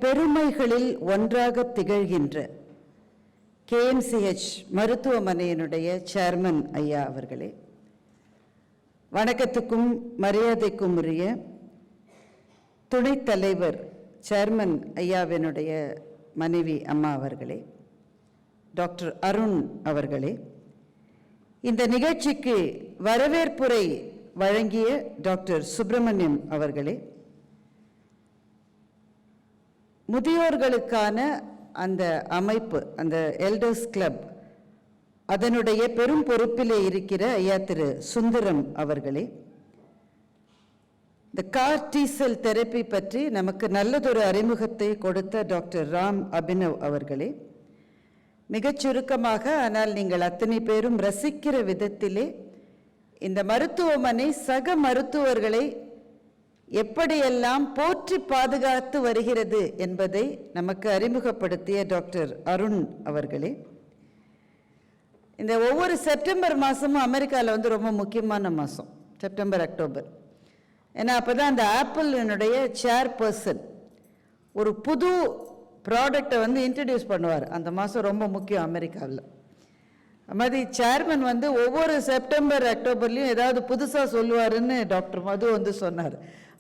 பெருமைகளில் ஒன்றாக திகழ்கின்ற KMCH மருத்துவமனையினுடைய chairman ஐயா அவர்களே, வணக்கத்துக்கும் மரியாதைக்கும் உரிய துணைத் தலைவர் சேர்மன் ஐயாவினுடைய மனைவி அம்மா அவர்களே, டாக்டர் அருண் அவர்களே, இந்த நிகழ்ச்சிக்கு வரவேற்புரை வழங்கிய டாக்டர் சுப்பிரமணியம் அவர்களே, முதியோர்களுக்கான அந்த அமைப்பு, அந்த எல்டர்ஸ் கிளப், அதனுடைய பெரும் பொறுப்பிலே இருக்கிற ஐயா திரு சுந்தரம் அவர்களே, இந்த கார் டீசல் தெரப்பி பற்றி நமக்கு நல்லதொரு அறிமுகத்தை கொடுத்த டாக்டர் ராம் அபினவ் அவர்களே, மிகச் சுருக்கமாக, ஆனால் நீங்கள் அத்தனை பேரும் ரசிக்கிற விதத்திலே இந்த மருத்துவமனை சக மருத்துவர்களை எப்படியெல்லாம் போற்றி பாதுகாத்து வருகிறது என்பதை நமக்கு அறிமுகப்படுத்திய டாக்டர் அருண் அவர்களே, இந்த ஒவ்வொரு செப்டம்பர் மாதமும் அமெரிக்காவில் ரொம்ப முக்கியமான மாதம் செப்டம்பர் அக்டோபர். ஏன்னா அப்போ தான் அந்த ஆப்பிளினுடைய சேர்பர்சன் ஒரு புது ப்ராடக்டை இன்ட்ரடியூஸ் பண்ணுவார். அந்த மாதம் ரொம்ப முக்கியம் அமெரிக்காவில். அது மாதிரி சேர்மன் ஒவ்வொரு செப்டம்பர் அக்டோபர்லேயும் ஏதாவது புதுசாக சொல்லுவாருன்னு டாக்டர் மது சொன்னார்.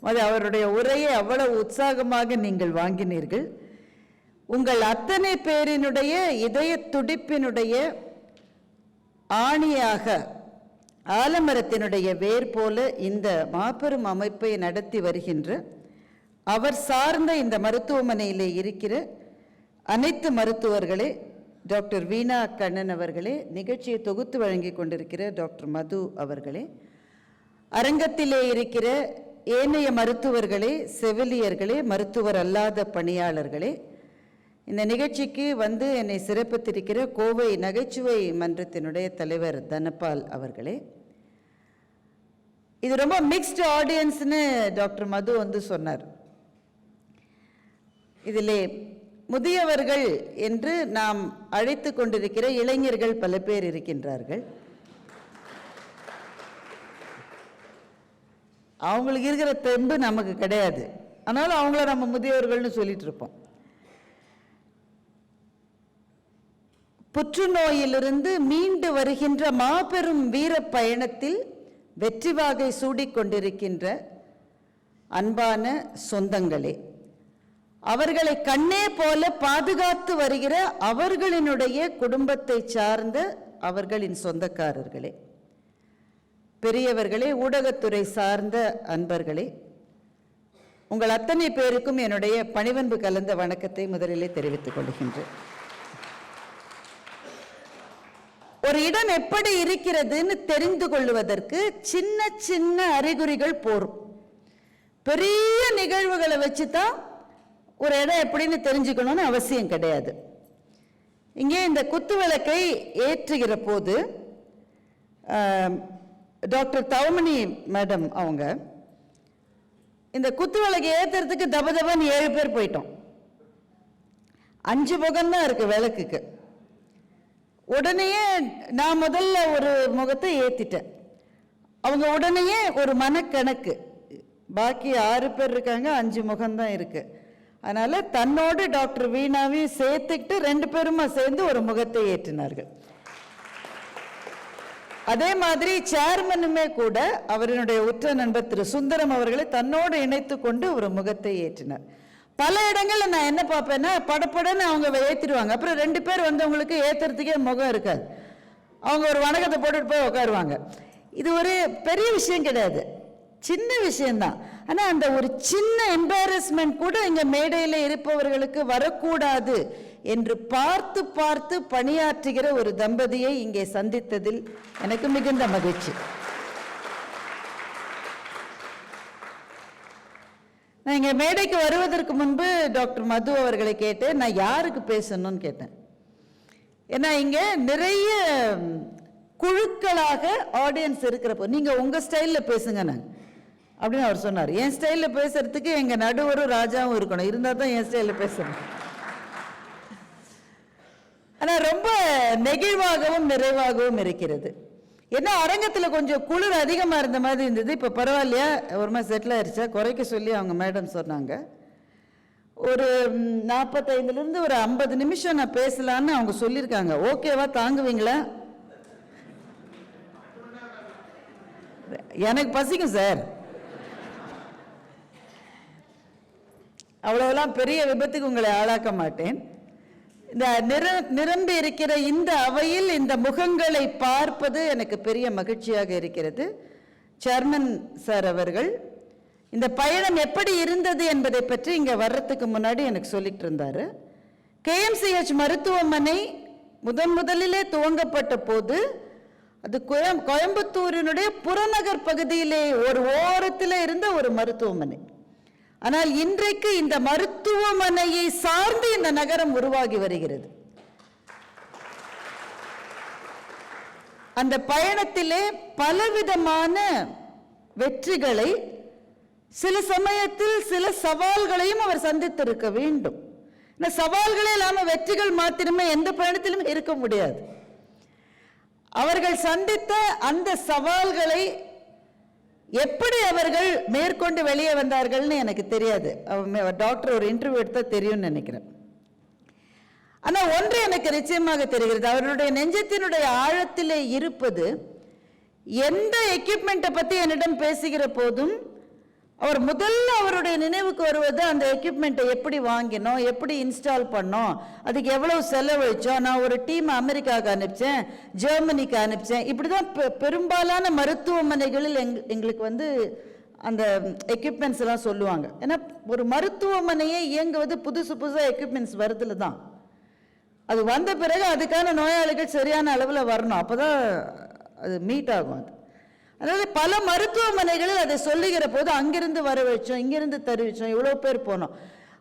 அது அவருடைய உரையை அவ்வளவு உற்சாகமாக நீங்கள் வாங்கினீர்கள். உங்கள் அத்தனை பேரினுடைய இதய துடிப்பினுடைய ஆணியாக ஆலமரத்தினுடைய வேர் போல இந்த மாபெரும் அமைப்பை நடத்தி வருகின்ற அவர் சார்ந்த இந்த மருத்துவமனையிலே இருக்கிற அனைத்து மருத்துவர்களே, டாக்டர் வீணா கண்ணன் அவர்களே, நிகழ்ச்சியை தொகுத்து வழங்கி கொண்டிருக்கிற டாக்டர் மது அவர்களே, அரங்கத்திலே இருக்கிற ஏனைய மருத்துவர்களே, செவிலியர்களே, மருத்துவர் அல்லாத பணியாளர்களே, இந்த நிகழ்ச்சிக்கு என்னை சிறப்பித்திருக்கிற கோவை நகைச்சுவை மன்றத்தினுடைய தலைவர் தனபால் அவர்களே, இது ரொம்ப மிக்ஸ்டு ஆடியன்ஸ்னு டாக்டர் மது சொன்னார். இதிலே முதியவர்கள் என்று நாம் அழைத்து கொண்டிருக்கிற இளைஞர்கள் பல பேர் இருக்கின்றார்கள். அவங்களுக்கு இருக்கிற தெம்பு நமக்கு கிடையாது. ஆனாலும் அவங்கள நம்ம முதியவர்கள்னு சொல்லிட்டு இருப்போம். புற்றுநோயிலிருந்து மீண்டு வருகின்ற மாபெரும் வீர பயணத்தில் வெற்றி வாகை சூடிக்கொண்டிருக்கின்ற அன்பான சொந்தங்களே, அவர்களை கண்ணே போல பாதுகாத்து வருகிற அவர்களினுடைய குடும்பத்தை சார்ந்த அவர்களின் சொந்தக்காரர்களே, பெரியவர்களே, ஊடகத்துறை சார்ந்த அன்பர்களே, உங்கள் அத்தனை பேருக்கும் என்னுடைய பணிவன்பு கலந்த வணக்கத்தை முதலிலே தெரிவித்துக் கொள்கின்றேன். ஒரு இடம் எப்படி இருக்கிறதுன்னு தெரிந்து கொள்வதற்கு சின்ன சின்ன அறிகுறிகள் போரும். பெரிய நிகழ்வுகளை வச்சுதான் ஒரு இடம் எப்படின்னு தெரிஞ்சுக்கணும்னு அவசியம் கிடையாது. இங்கே இந்த குத்துவிளக்கை ஏற்றுகிற போது டாக்டர் தவமணி மேடம் அவங்க இந்த குத்துவிளக்கை ஏற்றுறதுக்கு தபதபன்னு 7 பேர் போயிட்டோம். 5 முகம்தான் இருக்கு விளக்குக்கு. உடனேயே நான் முதல்ல ஒரு முகத்தை ஏற்றிட்டேன். அவங்க உடனேயே ஒரு மனக்கணக்கு, பாக்கி 6 பேர் இருக்காங்க, 5 முகம்தான் இருக்கு. அதனால தன்னோடு டாக்டர் வீணாவையும் சேர்த்துக்கிட்டு 2 பேருமா சேர்ந்து ஒரு முகத்தை ஏற்றினார்கள். அதே மாதிரி சேர்மனுமே கூட அவருடைய உற்ற நண்பர் திரு சுந்தரம் அவர்களை தன்னோடு இணைத்து கொண்டு ஒரு முகத்தை ஏற்றினார். பல இடங்கள்ல நான் என்ன பார்ப்பேன்னா, படப்படன்னு அவங்க ஏற்றிடுவாங்க. அப்புறம் 2 பேர் அவங்களுக்கு ஏற்றுறதுக்கே முகம் இருக்காது. அவங்க ஒரு வணக்கத்தை போட்டுட்டு போய் உட்காருவாங்க. இது ஒரு பெரிய விஷயம் கிடையாது, சின்ன விஷயம்தான். ஆனால் அந்த ஒரு சின்ன எம்பாரஸ்மெண்ட் கூட இங்கே மேடையில் இருப்பவர்களுக்கு வரக்கூடாது என்று பார்த்து பார்த்து பணியாற்றுகிற ஒரு தம்பதியை இங்கே சந்தித்ததில் எனக்கு மிகுந்த மகிழ்ச்சி. நான் இங்கே மேடைக்கு வருவதற்கு முன்பு டாக்டர் மது அவர்களை கேட்டேன், நான் யாருக்கு பேசணும்னு கேட்டேன். ஏன்னா இங்கே நிறைய குழுக்களாக ஆடியன்ஸ் இருக்கிறப்போ நீங்கள் உங்கள் ஸ்டைலில் பேசுங்க நான் அப்படின்னு அவர் சொன்னார். என் ஸ்டைலில் பேசுறதுக்கு எங்கள் நடுவரும் ராஜாவும் இருக்கணும், இருந்தால் தான் என் ஸ்டைலில் பேசணும். ஆனால் ரொம்ப நெகிழ்வாகவும் நிறைவாகவும் இருக்கிறது. ஏன்னா அரங்கத்தில் கொஞ்சம் குளிர் அதிகமாக இருந்த மாதிரி இருந்தது. இப்போ பரவாயில்லையா, ஒரு மாதிரி செட்டில் ஆயிடுச்சா, குறைக்க சொல்லி அவங்க மேடம் சொன்னாங்க. ஒரு 45லிருந்து ஒரு 50 நிமிஷம் நான் பேசலான்னு அவங்க சொல்லியிருக்காங்க. ஓகேவா, தாங்குவீங்களா? எனக்கு பசிக்கும் சார். அவ்வளவுலாம் பெரிய விபத்துக்கு உங்களை ஆளாக்க மாட்டேன். இந்த நிரம்பி இருக்கிற இந்த அவையில் இந்த முகங்களை பார்ப்பது எனக்கு பெரிய மகிழ்ச்சியாக இருக்கிறது. சேர்மன் சார் அவர்கள் இந்த பயணம் எப்படி இருந்தது என்பதை பற்றி இங்க வர்றதுக்கு முன்னாடி எனக்கு சொல்லிட்டு இருந்தாரு. KMCH மருத்துவமனை முதலிலே துவங்கப்பட்ட போது அது கோயம்புத்தூரினுடைய புறநகர் பகுதியிலே ஒரு ஓரத்தில் இருந்த ஒரு மருத்துவமனை. ஆனால் இன்றைக்கு இந்த மருத்துவமனையை சார்ந்து இந்த நகரம் உருவாகி வருகிறது. அந்த பயணத்திலே பலவிதமான வெற்றிகளை, சில சமயத்தில் சில சவால்களையும் அவர் சந்தித்திருக்க வேண்டும். இந்த சவால்களே இல்லாமல் வெற்றிகள் மாத்திரமே எந்த பயணத்திலும் இருக்க முடியாது. அவர்கள் சந்தித்த அந்த சவால்களை எப்படி அவர்கள் மேற்கொண்டு வெளியே வந்தார்கள்னு எனக்கு தெரியாது. டாக்டர் ஒரு இன்டர்வியூ எடுத்தா தெரியும்னு நினைக்கிறேன். ஆனா ஒன்று எனக்கு நிச்சயமாக தெரிகிறது, அவருடைய நெஞ்சத்தினுடைய ஆழத்திலே இருப்பது, எந்த எக்யூப்மெண்ட்டை பத்தி என்னிடம் பேசுகிற போதும் அவர் முதல்ல அவருடைய நினைவுக்கு வருவது அந்த எக்யூப்மெண்ட்டை எப்படி வாங்கினோம், எப்படி இன்ஸ்டால் பண்ணோம், அதுக்கு எவ்வளவு செலவழிச்சோம், நான் ஒரு டீம் அமெரிக்காவுக்கு அனுப்பிச்சேன், ஜெர்மனிக்கு அனுப்பிச்சேன். இப்படிதான் பெரும்பாலான மருத்துவமனைகளில் எங்களுக்கு அந்த எக்யூப்மெண்ட்ஸ் எல்லாம் சொல்லுவாங்க. ஏன்னா ஒரு மருத்துவமனையை இயங்குவது புதுசாக எக்யூப்மெண்ட்ஸ் வருதுல தான். அது வந்த பிறகு அதுக்கான நோயாளிகள் சரியான அளவில் வரணும், அப்போதான் அது மீட் ஆகும். அது அதனால பல மருத்துவமனைகளில் அதை சொல்லுகிற போது அங்கிருந்து வர வச்சோம், இங்கிருந்து தெரிவிச்சோம், இவ்வளோ பேர் போனோம்.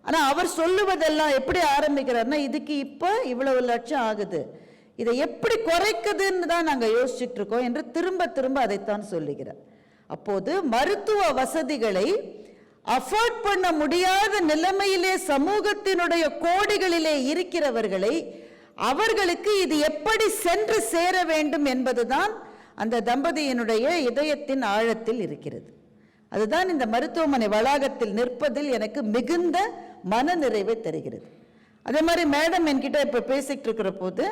ஆனால் அவர் சொல்லுவதெல்லாம் எப்படி ஆரம்பிக்கிறார்னா, இதுக்கு இப்போ இவ்வளவு லட்சம் ஆகுது, இதை எப்படி குறைக்குதுன்னு தான் நாங்கள் யோசிச்சுட்டு இருக்கோம் என்று திரும்ப திரும்ப அதைத்தான் சொல்லுகிறார். அப்போது மருத்துவ வசதிகளை அஃபோர்ட் பண்ண முடியாத நிலைமையிலே சமூகத்தினுடைய கோடிகளிலே இருக்கிறவர்களை, அவர்களுக்கு இது எப்படி சென்று சேர வேண்டும் என்பதுதான் அந்த தம்பதியினுடைய இதயத்தின் ஆழத்தில் இருக்கிறது. அதுதான் இந்த மருத்துவமனை வளாகத்தில் நிற்பதில் எனக்கு மிகுந்த மன நிறைவை தருகிறது. அதே மாதிரி மேடம் என்கிட்ட இப்போ பேசிக்கிட்டு இருக்கிற போது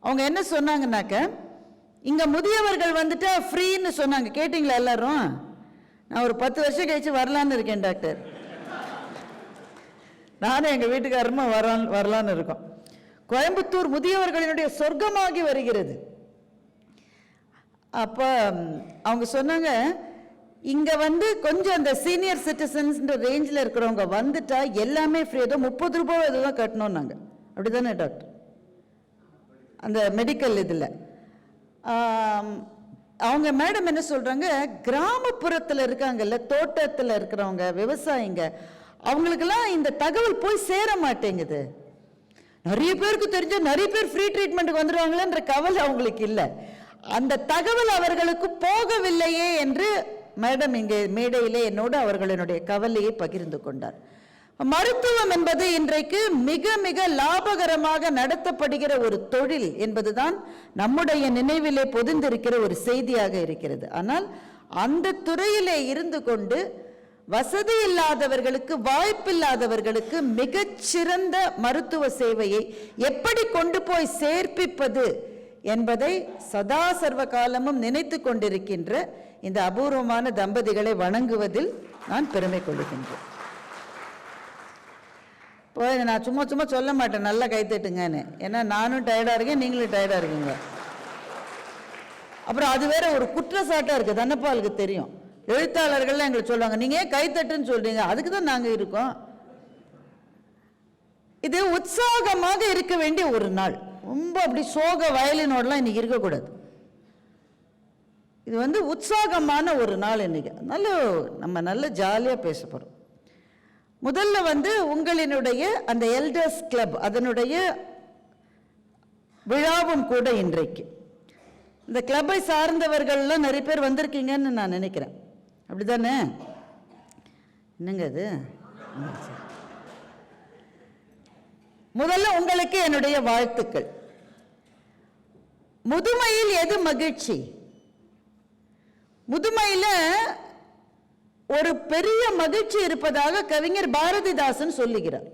அவங்க என்ன சொன்னாங்கன்னாக்க, இங்கே முதியவர்கள் வந்துட்டு ஃப்ரீன்னு சொன்னாங்க. கேட்டிங்களா எல்லாரும்? நான் ஒரு 10 வருஷம் கழிச்சு வரலான்னு இருக்கேன் டாக்டர். நானும் எங்கள் வீட்டுக்காரருமா வரலான்னு இருக்கோம். கோயம்புத்தூர் முதியவர்களினுடைய சொர்க்கமாகி வருகிறது. அப்போ அவங்க சொன்னாங்க, இங்கே கொஞ்சம் அந்த சீனியர் சிட்டிசன்ஸ் ரேஞ்சில் இருக்கிறவங்க வந்துட்டா எல்லாமே ஃப்ரீ, ஏதோ 30 ரூபாய் இதெல்லாம் கட்டணும் நாங்கள். அப்படி தானே டாக்டர்? அந்த மெடிக்கல் இதில் அவங்க மேடம் என்ன சொல்கிறாங்க, கிராமப்புறத்தில் இருக்காங்கல்ல, தோட்டத்தில் இருக்கிறவங்க, விவசாயிங்க, அவங்களுக்கெல்லாம் இந்த தகவல் போய் சேர மாட்டேங்குது. நிறைய பேருக்கு தெரிஞ்ச நிறைய பேர் ஃப்ரீ ட்ரீட்மெண்ட்டுக்கு வந்துடுவாங்களேன்ற கவலை அவங்களுக்கு இல்லை. அந்த தகவல் அவர்களுக்கு போகவில்லையே என்று மேடம் இங்கே மேடையிலே என்னோடு அவர்களுடைய கவலையை பகிர்ந்து கொண்டார். மருத்துவம் என்பது இன்றைக்கு மிக மிக லாபகரமாக நடத்தப்படுகிற ஒரு தொழில் என்பதுதான் நம்முடைய நினைவிலே பொதிந்திருக்கிற ஒரு செய்தியாக இருக்கிறது. ஆனால் அந்த துறையிலே இருந்து கொண்டு வசதி இல்லாதவர்களுக்கு, வாய்ப்பில்லாதவர்களுக்கு மிகச்சிறந்த மருத்துவ சேவையை எப்படி கொண்டு போய் சேர்ப்பிப்பது என்பதை சதா சர்வ காலமும் நினைத்து கொண்டிருக்கின்ற இந்த அபூர்வமான தம்பதிகளை வணங்குவதில் நான் பெருமை கொள்ளுகின்றேன். இப்போ நான் சும்மா சும்மா சொல்ல மாட்டேன் நல்லா கைத்தட்டுங்கன்னு, ஏன்னா நானும் டயர்டாக இருக்கேன், நீங்களும் டயர்டாக இருக்கீங்க. அப்புறம் அது வேற ஒரு குற்றச்சாட்டாக இருக்குது, தன்னப்பாலுக்கு தெரியும். எழுத்தாளர்கள்லாம் எங்களுக்கு சொல்லுவாங்க, நீங்கள் ஏன் கைத்தட்டுன்னு சொல்றீங்க, அதுக்கு தான் நாங்கள் இருக்கோம். இது உற்சாகமாக இருக்க வேண்டிய ஒரு நாள். ரொம்ப அப்படி சோக வயலினோடலாம் இன்னைக்கு இருக்கக்கூடாது. இது உற்சாகமான ஒரு நாள் இன்னைக்கு. அதனால நம்ம நல்ல ஜாலியாக பேச போகிறோம். முதல்ல உங்களினுடைய அந்த எல்டர்ஸ் கிளப் அதனுடைய விழாவும் கூட இன்றைக்கு. இந்த கிளப்பை சார்ந்தவர்கள்லாம் நிறைய பேர் வந்திருக்கீங்கன்னு நான் நினைக்கிறேன். அப்படிதானே? என்னங்க அது? முதல்ல உங்களுக்கு என்னுடைய வாழ்த்துக்கள். முதுமையில் எது மகிழ்ச்சி? முதுமையில் ஒரு பெரிய மகிழ்ச்சி இருப்பதாக கவிஞர் பாரதிதாசன் சொல்லுகிறார்.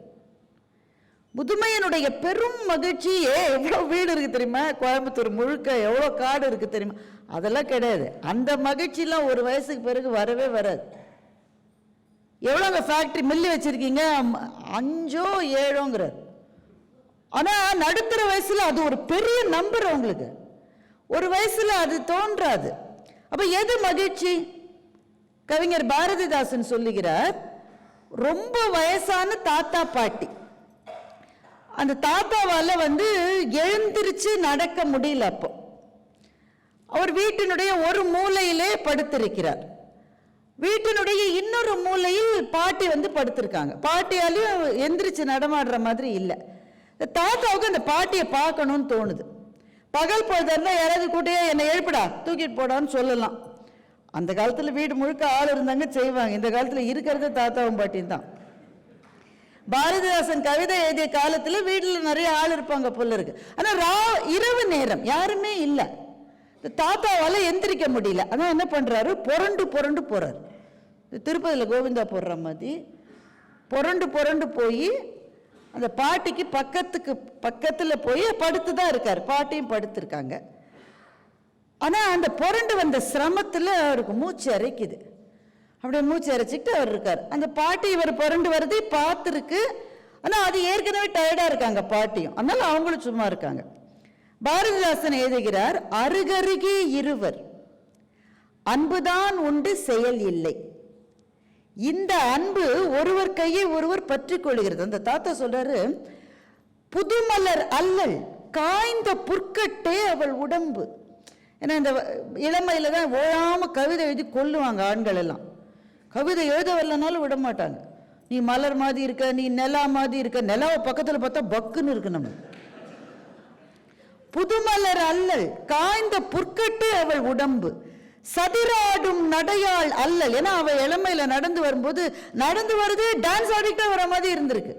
முதுமையினுடைய பெரும் மகிழ்ச்சியே எவ்வளவு வீடு இருக்கு தெரியுமா, கோயம்புத்தூர் முழுக்க எவ்வளவு காடு இருக்கு தெரியுமா, அதெல்லாம் கிடையாது. அந்த மகிழ்ச்சியெல்லாம் ஒரு வயசுக்கு பிறகு வரவே வராது. எவ்வளோங்க ஃபேக்டரி மில்லு வச்சிருக்கீங்க, 5 7ங்கிறார். ஆனா நடுத்தர வயசுல அது ஒரு பெரிய நம்பர் அவங்களுக்கு, ஒரு வயசுல அது தோன்றாது. அப்ப எது மகிழ்ச்சி? கவிஞர் பாரதிதாசன் சொல்லுகிறார், ரொம்ப வயசான தாத்தா பாட்டி, அந்த தாத்தாவால எழுந்திருச்சு நடக்க முடியல. அப்போ அவர் வீட்டினுடைய ஒரு மூலையிலே படுத்திருக்கிறார். வீட்டினுடைய இன்னொரு மூலையில் பாட்டி படுத்திருக்காங்க. பாட்டியாலையும் எந்திரிச்சு நடமாடுற மாதிரி இல்லை. தாத்தாவுக்கு அந்த பாட்டியை பார்க்கணும்னு தோணுது. பகல் பொழுதுனா யாராவது கூட்டியே என்னை எழுப்பிடா தூக்கிட்டு போடான்னு சொல்லலாம். அந்த காலத்தில் வீடு முழுக்க ஆள் இருந்தாங்க, செய்வாங்க. இந்த காலத்தில் இருக்கிறது தாத்தாவும் பாட்டியும் தான். பாரதிதாசன் கவிதை எழுதிய காலத்தில் வீட்டில் நிறைய ஆள் இருப்பாங்க போல இருக்கு. ஆனால் இரவு நேரம் யாருமே இல்லை. தாத்தாவால் எந்திரிக்க முடியல. அதான் என்ன பண்ணுறாரு, புரண்டு புரண்டு போகிறார். திருப்பதியில் கோவிந்தா போடுற மாதிரி புரண்டு புரண்டு போய் அந்த பாட்டிக்கு பக்கத்தில் போய் படுத்து தான் இருக்கார். பாட்டியும் படுத்திருக்காங்க. ஆனால் அந்த புரண்டு வந்த சிரமத்தில் அவருக்கு மூச்சு அரைக்குது. அப்படியே மூச்சு அரைச்சிக்கிட்டு அவர் இருக்கார். அந்த பாட்டி இவர் புரண்டு வருது பார்த்துருக்கு. ஆனால் அது ஏற்கனவே டயர்டாக இருக்காங்க பாட்டியும், அதனால அவங்களும் சும்மா இருக்காங்க. பாரதிதாசன் எழுதுகிறார், அருகருகே இருவர் அன்புதான் உண்டு செயல் இல்லை, இந்த அன்பு ஒருவர் கையை ஒருவர் பற்றி கொள்கிறது. அந்த தாத்தா சொல்றாரு, புதுமலர் அல்லல் காய்ந்த புற்கட்டே அவள் உடம்பு. ஏன்னா இந்த இளமையில தான் ஓயாம கவிதை எழுதி கொல்லுவாங்க ஆண்கள் எல்லாம். கவிதை எழுத வரலனாலும் விட மாட்டாங்க. நீ மலர் மாதிரி இருக்க, நீ நிலா மாதிரி இருக்க. நிலாவை பக்கத்தில் பார்த்தா பக்குன்னு இருக்கு. நம்ம புதுமலர் அல்லல் காய்ந்த புற்கட்டே அவள் உடம்பு, சதிராடும் நடையாள் அல்லல். ஏன்னா அவ இளமையில நடந்து வரும்போது நடந்து வருது டான்ஸ் ஆடிக்கிட்டே வர மாதிரி இருந்திருக்கு.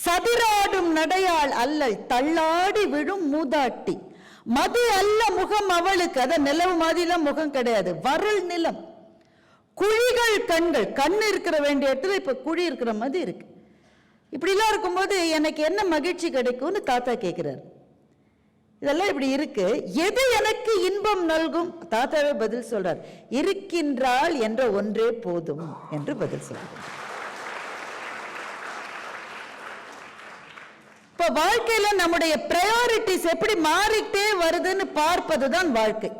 சதிராடும் நடையாள் அல்லல் தள்ளாடி விழும் மூதாட்டி, மது அல்ல முகம் அவளுக்கு. அத நிலவு மாதிரிலாம் முகம் கிடையாது, வரல் நிலம். குழிகள் கண்கள், கண்ணு இருக்கிற வேண்டிய இடத்துல இப்ப குழி இருக்கிற மாதிரி இருக்கு. இப்படிலாம் இருக்கும்போது எனக்கு என்ன மகிழ்ச்சி கிடைக்கும்னு தாத்தா கேட்கிறார். இதெல்லாம் இப்படி இருக்கு, எது எனக்கு இன்பம் நல்கும்? தாத்தாவே பதில் சொல்றார், இருக்கின்றாள் என்ற ஒன்றே போதும் என்று பதில் சொல்றார். இப்ப வாழ்க்கையில நம்முடைய பிரையாரிட்டிஸ் எப்படி மாறிட்டே வருதுன்னு பார்ப்பதுதான் வாழ்க்கை.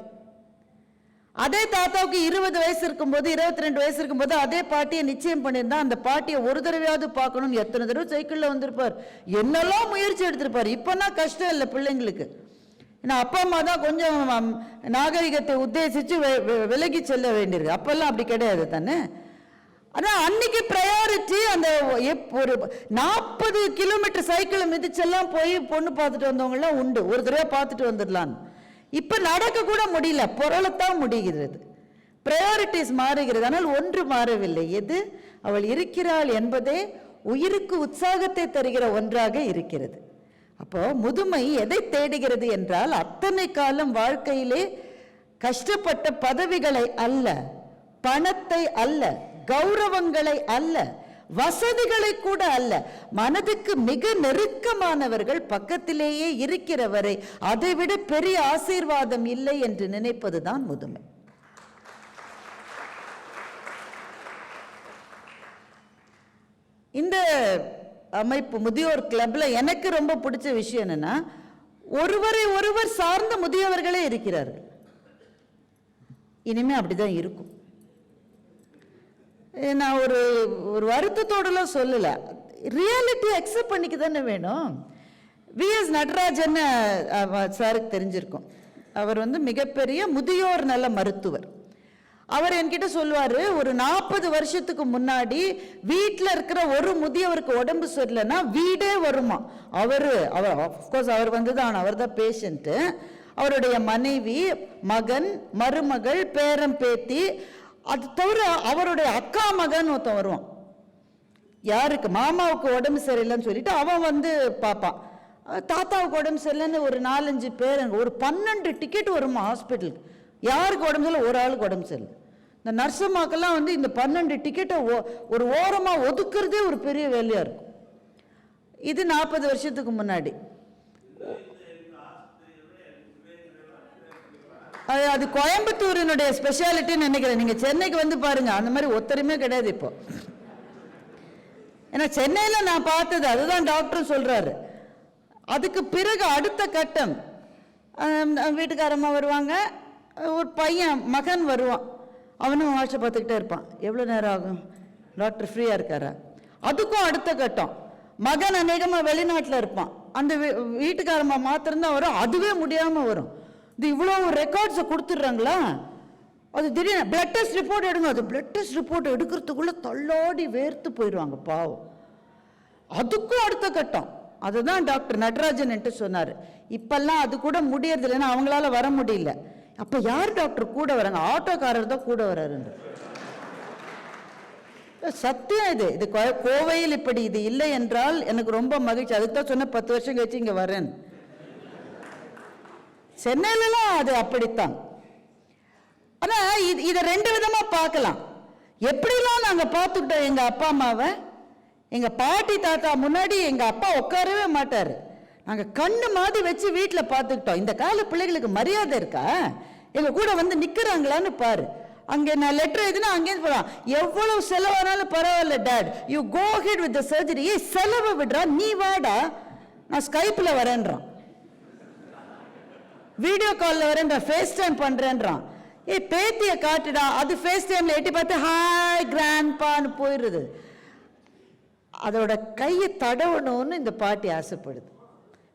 அதே தாத்தாவுக்கு 20 வயசு இருக்கும்போது, 22 வயசு இருக்கும்போது அதே பாட்டியை நிச்சயம் பண்ணியிருந்தா அந்த பாட்டியை ஒரு தடவையாவது பார்க்கணும்னு எத்தனை தடவை சைக்கிள்ல வந்திருப்பார், என்னெல்லாம் முயற்சி எடுத்திருப்பார். இப்பன்னா கஷ்டம் இல்லை பிள்ளைங்களுக்கு. ஏன்னா அப்பா அம்மா தான் கொஞ்சம் நாகரிகத்தை உத்தேசிச்சு விலகி செல்ல வேண்டியிருக்கு. அப்பெல்லாம் அப்படி கிடையாது தானே. ஆனால் அன்னைக்கு ப்ரையாரிட்டி அந்த ஒரு 40 கிலோமீட்டர் சைக்கிளை மிதிச்செல்லாம் போய் பொண்ணு பார்த்துட்டு வந்தவங்களாம் உண்டு, ஒரு தடவை பார்த்துட்டு வந்துடலான்னு. இப்போ நடக்க கூட முடியல, பொருளைத்தான் முடிகிறது. ப்ரையாரிட்டிஸ் மாறுகிறது, ஆனால் ஒன்று மாறவில்லை. எது? அவள் இருக்கிறாள் என்பதே உயிருக்கு உற்சாகத்தை தருகிற ஒன்றாக இருக்கிறது. அப்போ முதுமை எதை தேடுகிறது என்றால், அத்தனை காலம் வாழ்க்கையிலே கஷ்டப்பட்ட பதவிகளை அல்ல, பணத்தை அல்ல, கௌரவங்களை அல்ல, வசதிகளை கூட அல்ல, மனதுக்கு மிக நெருக்கமானவர்கள் பக்கத்திலேயே இருக்கிறவரை அதைவிட பெரிய ஆசீர்வாதம் இல்லை என்று நினைப்பதுதான் முதுமை. இந்த அமைப்பு முதியோர் கிளப்ல எனக்கு ரொம்ப பிடிச்ச விஷயம் என்னன்னா, ஒருவரை ஒருவர் சார்ந்த முதியவர்களே இருக்கிறார்கள். இனிமே அப்படிதான் இருக்கும். நான் ஒரு வருத்தத்தோடலாம் சொல்லல, ரியாலிட்டி அக்செப்ட் பண்ணிக்க தானே வேணும். வி.எஸ். நடராஜன் சாருக்கு தெரிஞ்சிருக்கும். அவர் மிகப்பெரிய முதியோர் நல மருத்துவர். அவர் என்கிட்ட சொல்லுவாரு, ஒரு 40 வருஷத்துக்கு முன்னாடி வீட்டில் இருக்கிற ஒரு முதியவருக்கு உடம்பு சரியில்லைன்னா வீடே வருமா. அவர் வந்துதான், அவர் தான் பேஷண்ட்டு. அவருடைய மனைவி, மகன், மருமகள், பேரம் பேத்தி, அது தவிர அவருடைய அக்கா மகன் ஒருத்தன் வருவான். யாருக்கு? மாமாவுக்கு உடம்பு சரியில்லைன்னு சொல்லிட்டு அவன் பார்ப்பான். தாத்தாவுக்கு உடம்பு சரியில்லைன்னு ஒரு 4-5 பேர், ஒரு 12 டிக்கெட் வருமா ஹாஸ்பிட்டலுக்கு. யாருக்கு உடம்பு சரியில்லை? ஒரு ஆளுக்கு உடம்பு சரியில்லை. இந்த நர்சம்மாக்கெல்லாம் வந்து இந்த 12 டிக்கெட்டை ஒரு ஓரமாக ஒதுக்குறதே ஒரு பெரிய வேலையாக இருக்கும். இது 40 வருஷத்துக்கு முன்னாடி. அது கோயம்புத்தூரினுடைய ஸ்பெஷாலிட்டின்னு நினைக்கிறேன். நீங்கள் சென்னைக்கு வந்து பாருங்க, அந்த மாதிரி ஒத்தருமே கிடையாது இப்போ. ஏன்னா சென்னையில் நான் பார்த்தது அதுதான் டாக்டர் சொல்றாரு. அதுக்கு பிறகு அடுத்த கட்டம், வீட்டுக்காரம்மா வருவாங்க, ஒரு பையன் மகன் வருவான், அவனும் வாட்சை பார்த்துக்கிட்டே இருப்பான். எவ்வளோ நேரம் ஆகும், டாக்டர் ஃப்ரீயாக இருக்காரா? அதுக்கும் அடுத்த கட்டம், மகன் அநேகமாக வெளிநாட்டில் இருப்பான், அந்த வீட்டுக்காரம்மா மாத்திரம்தான் வரும், அதுவே முடியாமல் வரும். இது இவ்வளோ ரெக்கார்ட்ஸை கொடுத்துட்றாங்களா? அது திடீர்னு பிளட் டெஸ்ட் ரிப்போர்ட் எடுங்க, அது பிளட் டெஸ்ட் ரிப்போர்ட் எடுக்கிறதுக்குள்ளே தள்ளாடி வேர்த்து போயிடுவாங்க பாவம். அதுக்கும் அடுத்த கட்டம், அதுதான் டாக்டர் நடராஜன் என்று சொன்னார். இப்பெல்லாம் அது கூட முடியறது இல்லைன்னா அவங்களால வர முடியல. அப்போ யார் டாக்டர் கூட வராங்க? ஆட்டோக்காரர் தான் கூட வராரு. சத்தியம் இது. இது கோவையில் இப்படி இது இல்லை என்றால் எனக்கு ரொம்ப மகிழ்ச்சி. அதுக்கு தான் சொன்ன 10 வருஷம் கழிச்சு இங்கே வரேன். சென்னையிலாம் அது அப்படித்தான். ஆனா இதை 2 விதமா பார்க்கலாம். எப்படிலாம் நாங்க பார்த்துக்கிட்டோம் எங்க அப்பா அம்மாவை. எங்க பாட்டி தாத்தா முன்னாடி எங்க அப்பா உட்காரவே மாட்டாரு, நாங்க கண்ணு மாதிரி வச்சு வீட்டில் பார்த்துக்கிட்டோம். இந்த கால பிள்ளைகளுக்கு மரியாதை இருக்கா? எங்க கூட வந்து நிக்கிறாங்களான்னு பாரு. அங்கே நான் லெட்டர் எதுனா அங்கே போலாம், எவ்வளவு செலவானாலும் பரவாயில்ல dad, you go ahead with the surgery. செலவை விடுறா, நீ வாடா, நான் ஸ்கைப்ல வரேன்றான், வீடியோ காலில் வரேன்றான், ஃபேஸ் டைம் பண்றேன்றான். பேத்தியை காட்டுடா, அது ஃபேஸ் டைம்ல எட்டி பார்த்து ஹாய் கிராண்ட்பான்னு போயிடுது. அதோட கையை தடவணும்னு இந்த பாட்டி ஆசைப்படுது.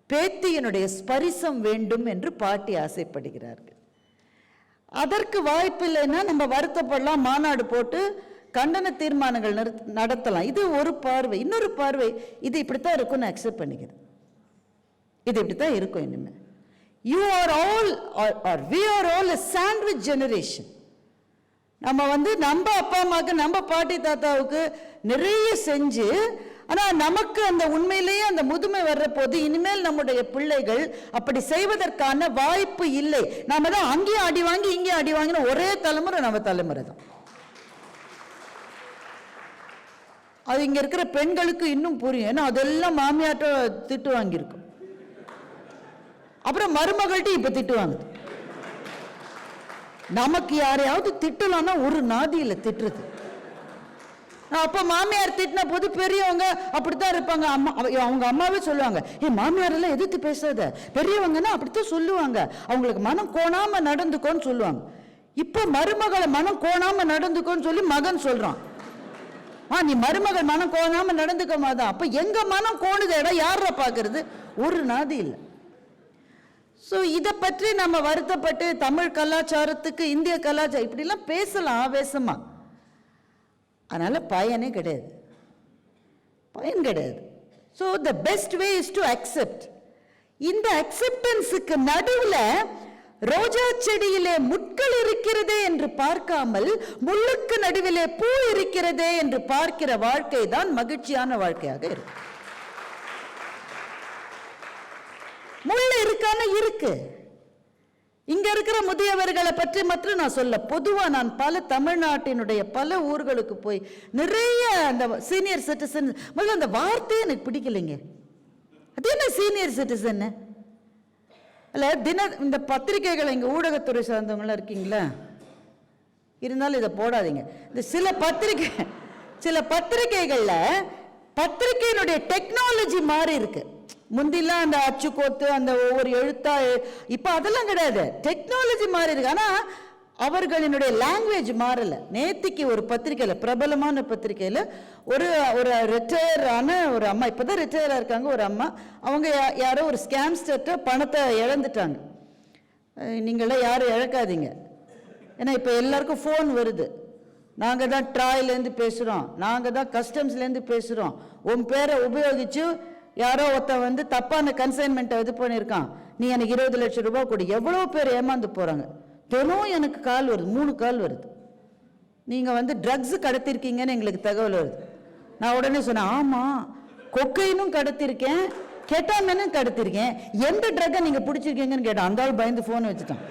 பேத்தியினுடைய ஸ்பரிசம் வேண்டும் என்று பாட்டி ஆசைப்படுகிறார்கள். அதற்கு வாய்ப்பு இல்லைன்னா நம்ம வருத்தப்படலாம், மாநாடு போட்டு கண்டன தீர்மானங்கள் நடத்தலாம். இது ஒரு பார்வை. இன்னொரு பார்வை, இது இப்படித்தான் இருக்கும்னு அக்செப்ட் பண்ணிக்கிறது. இது இப்படித்தான் இருக்கும் இனிமே. You are all or we are all a sandwich generation. நம்ம வந்து நம்ம அப்பா அம்மாவுக்கு நம்ம பாட்டி தாத்தாவுக்கு நிறைய செஞ்சு, ஆனா நமக்கு அந்த உண்மையிலேயே அந்த முதுமை வர்ற போது இனிமேல் நம்முடைய பிள்ளைகள் அப்படி செய்வதற்கான வாய்ப்பு இல்லை. நாம தான் அங்கேயும் அடி வாங்கி இங்கேயும் அடி வாங்கின ஒரே தலைமுறை நம்ம தலைமுறை தான். அது இங்க இருக்கிற பெண்களுக்கு இன்னும் புரியும். ஏன்னா அதெல்லாம் மாமியாட்ட திட்டு வாங்கியிருக்கும், அப்புறம் மருமகள்கிட்ட இப்ப திட்டுவாங்க. நமக்கு யாரையாவது திட்டலாம்னா ஒரு நாதியில திட்டுறது. அப்ப மாமியார் திட்டின போது பெரியவங்க அப்படித்தான் இருப்பாங்க. அம்மா அவங்க அம்மாவே சொல்லுவாங்க, மாமியார் எல்லாம் எதிர்த்து பேசாத, பெரியவங்கன்னா அப்படித்தான் சொல்லுவாங்க, அவங்களுக்கு மனம் கோணாம நடந்துக்கோன்னு சொல்லுவாங்க. இப்ப மருமகளை மனம் கோணாம நடந்துக்கோன்னு சொல்லி மகன் சொல்றான். நீ மருமகள் மனம் கோணாம நடந்துக்க மாதான். அப்ப எங்க மனம் கோணுதேடா, யார பாக்குறது? ஒரு நாதி இல்லை. ஸோ இதை பற்றி நம்ம வருத்தப்பட்டு தமிழ் கலாச்சாரத்துக்கு இந்திய கலாச்சாரம் இப்படிலாம் பேசலாம் ஆவேசமா. அதனால பயனே கிடையாது, பயன் கிடையாது. So the best way is to accept. இந்த அக்செப்டன்ஸுக்கு நடுவில் ரோஜா செடியிலே முட்கள் இருக்கிறதே என்று பார்க்காமல் முள்ளுக்கு நடுவிலே பூ இருக்கிறதே என்று பார்க்கிற வாழ்க்கை தான் மகிழ்ச்சியான வாழ்க்கையாக இருக்கும். முள்ள இருக்கான இருக்கு. இங்க இருக்கிற முதியவர்களை பற்றி மட்டும் நான் சொல்ல, பொதுவா நான் பல தமிழ்நாட்டினுடைய பல ஊர்களுக்கு போய் நிறைய அந்த சீனியர் சிட்டிசன், முதல்ல அந்த வார்த்தையே எனக்கு பிடிக்கலைங்க. அது என்ன சீனியர் சிட்டிசன்? அல்ல இந்த பத்திரிகைகள், இங்க ஊடகத்துறை சார்ந்தவங்களாம் இருக்கீங்களா, இருந்தாலும் இதை போடாதீங்க. இந்த சில பத்திரிகைகள்ல பத்திரிகையினுடைய டெக்னாலஜி மாறி இருக்கு. முந்திலாம் அந்த அச்சு கோத்து அந்த ஒவ்வொரு எழுத்தா, இப்ப அதெல்லாம் கிடையாது, டெக்னாலஜி மாறி இருக்கு. ஆனா அவர்களினுடைய லாங்குவேஜ் மாறல. நேத்திக்கு ஒரு பத்திரிகையில, பிரபலமான பத்திரிகையில ஒரு ரிட்டையர் ஆன ஒரு அம்மா, இப்பதான் ரிட்டையரா இருக்காங்க ஒரு அம்மா, அவங்க யாரோ ஒரு ஸ்கேம்ஸ்டர்ட்ட பணத்தை இழந்துட்டாங்க. நீங்களாம் யாரும் இழக்காதீங்க, ஏன்னா இப்ப எல்லாருக்கும் ஃபோன் வருது, நாங்க தான் ட்ராயிலேருந்து பேசுறோம், நாங்க தான் கஸ்டம்ஸ்லேருந்து பேசுறோம், உன் பேரை உபயோகிச்சு யாரோ ஒருத்தன் வந்து தப்பான கன்சைன்மெண்ட்டை இது பண்ணியிருக்கான், நீ எனக்கு 20 லட்சம் ரூபாய் கொடு. எவ்வளோ பேர் ஏமாந்து போகிறாங்க. தினம் எனக்கு கால் வருது, 3 கால் வருது, நீங்கள் வந்து ட்ரக்ஸ் கடத்திருக்கீங்கன்னு எங்களுக்கு தகவல் வருது. நான் உடனே சொன்னேன், ஆமாம் கொக்கைனும் கடத்திருக்கேன், கெட்டாமனும் கடத்திருக்கேன், எந்த ட்ரக்கை நீங்கள் பிடிச்சிருக்கீங்கன்னு கேட்டேன். அந்த ஆள் பயந்து ஃபோன் வச்சுட்டான்.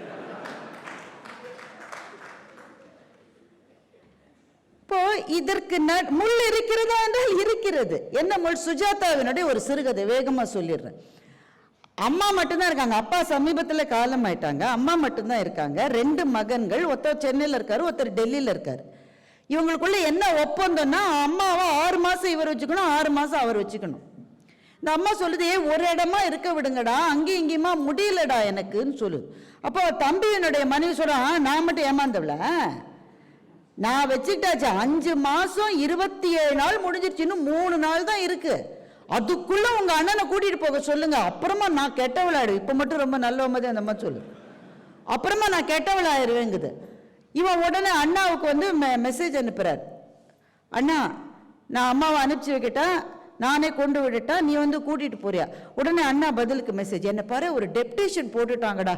இதற்கு முள் இருக்கிறதா என்றால் இருக்கிறது. என்ன முள்? சுஜாதாவினுடைய ஒரு சிறுகதை வேகமா சொல்லிடுறேன். அம்மா மட்டும்தான் இருக்காங்க. அப்பா சமீபத்தில் காலம் ஆயிட்டாங்க. அம்மா மட்டும்தான் இருக்காங்க. 2 மகன்கள், ஒருத்தர் சென்னையில் இருக்காரு, ஒருத்தர் டெல்லியில் இருக்காரு. இவங்களுக்குள்ள என்ன ஒப்பந்தம்னா, அம்மாவை 6 மாசம் இவர் வச்சுக்கணும், 6 மாசம் அவர் வச்சுக்கணும். இந்த அம்மா சொல்லுது, ஒரு இடமா இருக்க விடுங்கடா, அங்கேயும் இங்கேயுமா முடியலடா எனக்குன்னு சொல்லுது. அப்போ தம்பியினுடைய மனைவி சொல்றான், நான் மட்டும் ஏமாந்தவள, நான் வச்சுக்கிட்டாச்சு 5 மாசம் 27 நாள் முடிஞ்சிருச்சு, இன்னும் 3 நாள் தான் இருக்கு, அதுக்குள்ள உங்க அண்ணனை கூட்டிட்டு போக சொல்லுங்க, அப்புறமா நான் கெட்டவளாயிடு. இப்ப மட்டும் ரொம்ப நல்ல மாதிரி அந்த மாதிரி சொல்லு, அப்புறமா நான் கெட்டவளாயிருவேங்குது. இவன் உடனே அண்ணாவுக்கு வந்து மெசேஜ் அனுப்புறார். அண்ணா, நான் அம்மாவை அனுப்பிச்சு வைக்கிட்டேன், நானே கொண்டு விட்டுட்டா, நீ வந்து கூட்டிட்டு போறியா? உடனே அண்ணா பதிலுக்கு மெசேஜ், என்ன பாரு, ஒரு டெப்டேஷன் போட்டுட்டாங்கடா,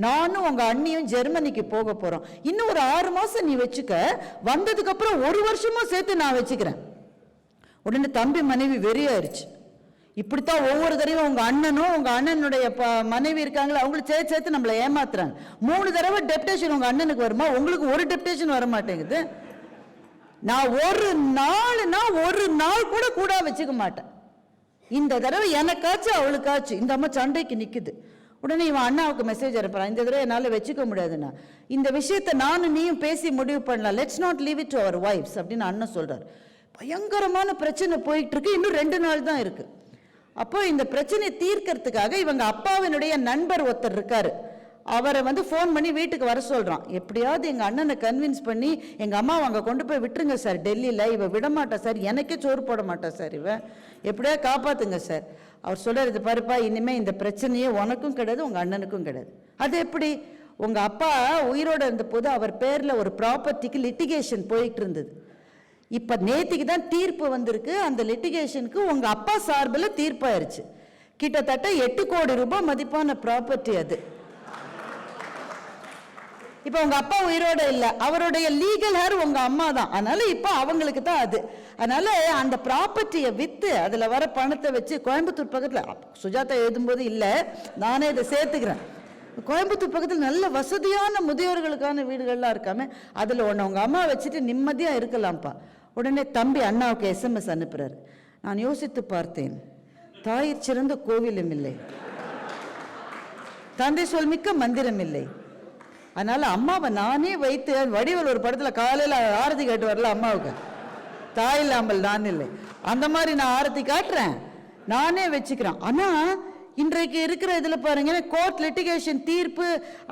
நானும் உங்க அண்ணியும் ஜெர்மனிக்கு போக போறோம், இன்னும் ஒரு 6 மாசம் நீ வச்சுக்க, வந்ததுக்கு அப்புறம் 1 வருஷமா சேர்த்து நான் வச்சுக்கிறேன். உடனே தம்பி மனைவி வெறியாயிருச்சு. இப்படித்தான் ஒவ்வொரு தடவையும் உங்க அண்ணனும் உங்க அண்ணனுடைய மனைவி இருக்காங்களா, அவங்களுக்கு சேர்த்து நம்மளை ஏமாத்துறாங்க. 3 தடவை டெப்டேஷன் உங்க அண்ணனுக்கு வருமா, உங்களுக்கு ஒரு டெப்டேஷன் வர மாட்டேங்குது. நான் ஒரு நாள் கூட வச்சுக்க மாட்டேன். இந்த தடவை எனக்காச்சும் அவளுக்காச்சும். இந்த அம்மா சண்டைக்கு நிக்குது. உடனே இவன் அண்ணாவுக்கு மெசேஜ் அனுப்புறான், இந்த தடவை என்னால் வச்சுக்க முடியாதுண்ணா, இந்த விஷயத்தை நானும் நீயும் பேசி முடிவு பண்ணலாம், let's not leave it to our wives அப்படின்னு அண்ணன் சொல்றாரு. பயங்கரமான பிரச்சனை போயிட்டு இருக்கு, இன்னும் 2 நாள் தான் இருக்கு. அப்போ இந்த பிரச்சனையை தீர்க்கறதுக்காக இவங்க அப்பாவினுடைய நண்பர் ஒருத்தர் இருக்காரு, அவரை வந்து ஃபோன் பண்ணி வீட்டுக்கு வர சொல்றான். எப்படியாவது எங்க அண்ணனை கன்வின்ஸ் பண்ணி எங்க அம்மாவை அங்கே கொண்டு போய் விட்டுருங்க சார், டெல்லியில் இவ விட மாட்டா சார், எனக்கே சோறு போட மாட்டா சார், இவன் எப்படியா காப்பாத்துங்க சார். அவர் சொல்றாரு, பாருப்பா, இனிமே இந்த பிரச்சனையே உனக்கும் கிடையாது உங்க அண்ணனுக்கும் கிடையாது. அது எப்படி? உங்க அப்பா உயிரோடு இருந்த போது அவர் பேர்ல ஒரு ப்ராப்பர்ட்டிக்கு லிட்டிகேஷன் போயிட்டு இருந்தது. இப்ப நேத்திக்கு தான் தீர்ப்பு வந்திருக்கு. அந்த லிட்டிகேஷனுக்கு உங்க அப்பா சார்பில் தீர்ப்பாயிருச்சு. கிட்டத்தட்ட 8 கோடி ரூபாய் மதிப்பான ப்ராப்பர்ட்டி அது. இப்ப உங்க அப்பா உயிரோட இல்ல, அவருடைய லீகல் ஹேர் உங்க அம்மா தான், அதனால இப்ப அவங்களுக்கு தான் அது. அதனால அந்த ப்ராப்பர்ட்டியை வித்து அதுல வர பணத்தை வச்சு கோயம்புத்தூர் பக்கத்துல, சுஜாதா எழுதும்போது இல்ல, நானே இதை சேர்த்துக்கிறேன், கோயம்புத்தூர் பக்கத்தில் நல்ல வசதியான முதியோர்களுக்கான வீடுகள்லாம் இருக்காம அதுல ஒன்று உங்க அம்மா வச்சுட்டு நிம்மதியா இருக்கலாம்ப்பா. உடனே தம்பி அண்ணாவுக்கு SMS அனுப்புறாரு. நான் யோசித்து பார்த்தேன், தாயிற் சிறந்த கோவிலும் இல்லை, தந்தை சொல் மிக்க மந்திரம் இல்லை, அதனால அம்மாவை நானே வைத்து, வடிவேல் ஒரு படத்துல காலையில ஆரத்தி காட்டு வரல அம்மாவுக்கு, தாய் இல்லாமல் நான் இல்லை, அந்த மாதிரி நான் ஆரத்தி காட்டுறேன், நானே வச்சுக்கிறேன். ஆனா இன்றைக்கு இருக்கிற இதுல பாருங்க, கோர்ட் லிட்டிகேஷன் தீர்ப்பு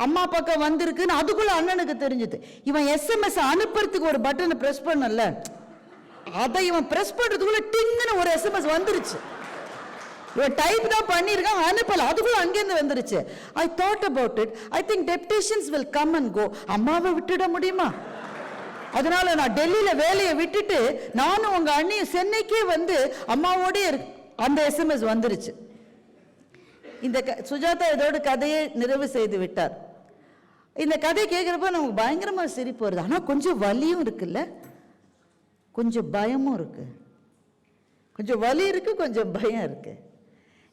அம்மா பக்கம் வந்திருக்குன்னு அதுக்குள்ள அண்ணனுக்கு தெரிஞ்சது. இவன் SMS அனுப்புறதுக்கு ஒரு பட்டனை பிரஸ் பண்ணல, அதை இவன் பிரஸ் பண்றதுக்குள்ள டிங்குன்னு ஒரு SMS வந்துருச்சு. இவன் டைப் தான் பண்ணியிருக்கான், அனுப்பல, அதுக்குள்ள அங்கேருந்து வந்துருச்சு. I thought about it. I think temptations will come and go. அம்மாவை விட்டுட முடியுமா? அதனால நான் டெல்லியில வேலையை விட்டுட்டு நானும் உங்க அண்ணியும் சென்னைக்கே வந்து அம்மாவோடய அந்த SMS வந்துருச்சு. இந்த சுஜாதா இதோட கதையை நிறைவு செய்து விட்டார். இந்த கதை கேட்குறப்ப நமக்கு பயங்கரமா சிரிப்பு வருது. ஆனால் கொஞ்சம் வலியும் இருக்குல்ல, கொஞ்சம் பயமும் இருக்கு, கொஞ்சம் வலி இருக்கு, கொஞ்சம் பயம் இருக்கு.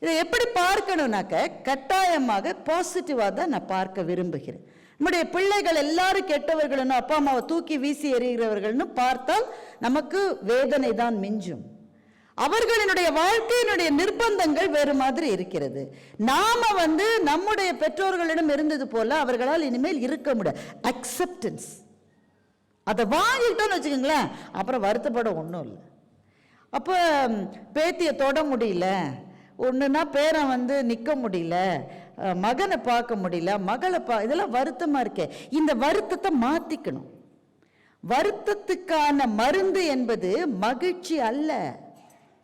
இதை எப்படி பார்க்கணும்னாக்க, கட்டாயமாக பாசிட்டிவாக தான் நான் பார்க்க விரும்புகிறேன். நம்முடைய பிள்ளைகள் எல்லாரும் கெட்டவர்கள்னு, அப்பா அம்மாவை தூக்கி வீசி எறிகிறவர்கள்னு பார்த்தால் நமக்கு வேதனை தான் மிஞ்சும். அவர்களினுடைய வாழ்க்கையினுடைய நிர்பந்தங்கள் வேறு மாதிரி இருக்கிறது. நாம வந்து நம்முடைய பெற்றோர்களிடம் இருந்தது போல அவர்களால் இனிமேல் இருக்க முடியாது. அக்செப்டன்ஸ், அதை வாங்கிட்டோன்னு வச்சுக்கோங்களேன், அப்புறம் வருத்தப்பட ஒன்றும் இல்லை. அப்போ பேத்தியை தொட முடியல, ஒன்றுனா பேரன் வந்து நிற்க முடியல, மகனை பார்க்க முடியல, மகளை இதெல்லாம் வருத்தமாக இருக்கே. இந்த வருத்தத்தை மாற்றிக்கணும். வருத்தத்துக்கான மருந்து என்பது மகிழ்ச்சி அல்ல.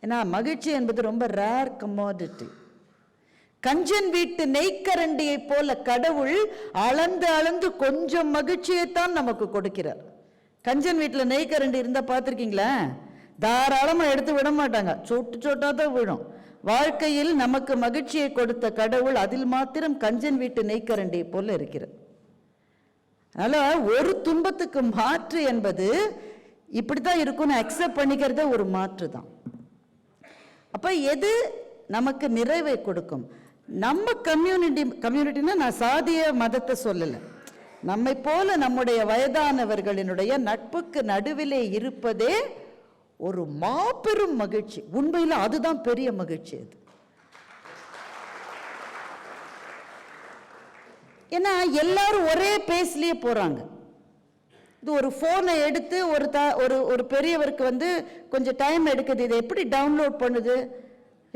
ஏன்னா மகிழ்ச்சி என்பது ரொம்ப ரேர் கமோடிட்டி. கஞ்சன் வீட்டு நெய்க்கரண்டியை போல கடவுள் அளந்து அளந்து கொஞ்சம் மகிழ்ச்சியைத்தான் நமக்கு கொடுக்கிறார். கஞ்சன் வீட்டில் நெய்க்கரண்டி இருந்தால் பார்த்துருக்கீங்களா? தாராளமாக எடுத்து விட மாட்டாங்க, சொட்டு சொட்டா தான் விடும். வாழ்க்கையில் நமக்கு மகிழ்ச்சியை கொடுத்த கடவுள் அதில் மாத்திரம் கஞ்சன் வீட்டு நெய்க்கரண்டியை போல இருக்கிறது. அதனால ஒரு துன்பத்துக்கு மாற்று என்பது இப்படித்தான் இருக்கும்னு அக்செப்ட் பண்ணிக்கிறத ஒரு மாற்று தான். அப்ப எது நமக்கு நிறைவை கொடுக்கும்? நம்ம கம்யூனிட்டினா, நான் சாதிய மதத்தை சொல்லலை, நம்மை போல நம்முடைய வயதானவர்களினுடைய நட்புக்கு நடுவிலே இருப்பதே ஒரு மாபெரும் மகிழ்ச்சி. உண்மையில் அதுதான் பெரிய மகிழ்ச்சி. அது ஏன்னா எல்லாரும் ஒரே பேஸ்லயே போறாங்க. இது ஒரு போனை எடுத்து ஒரு பெரியவருக்கு கொஞ்சம் டைம் எடுக்குது, இதை எப்படி டவுன்லோட் பண்ணுது,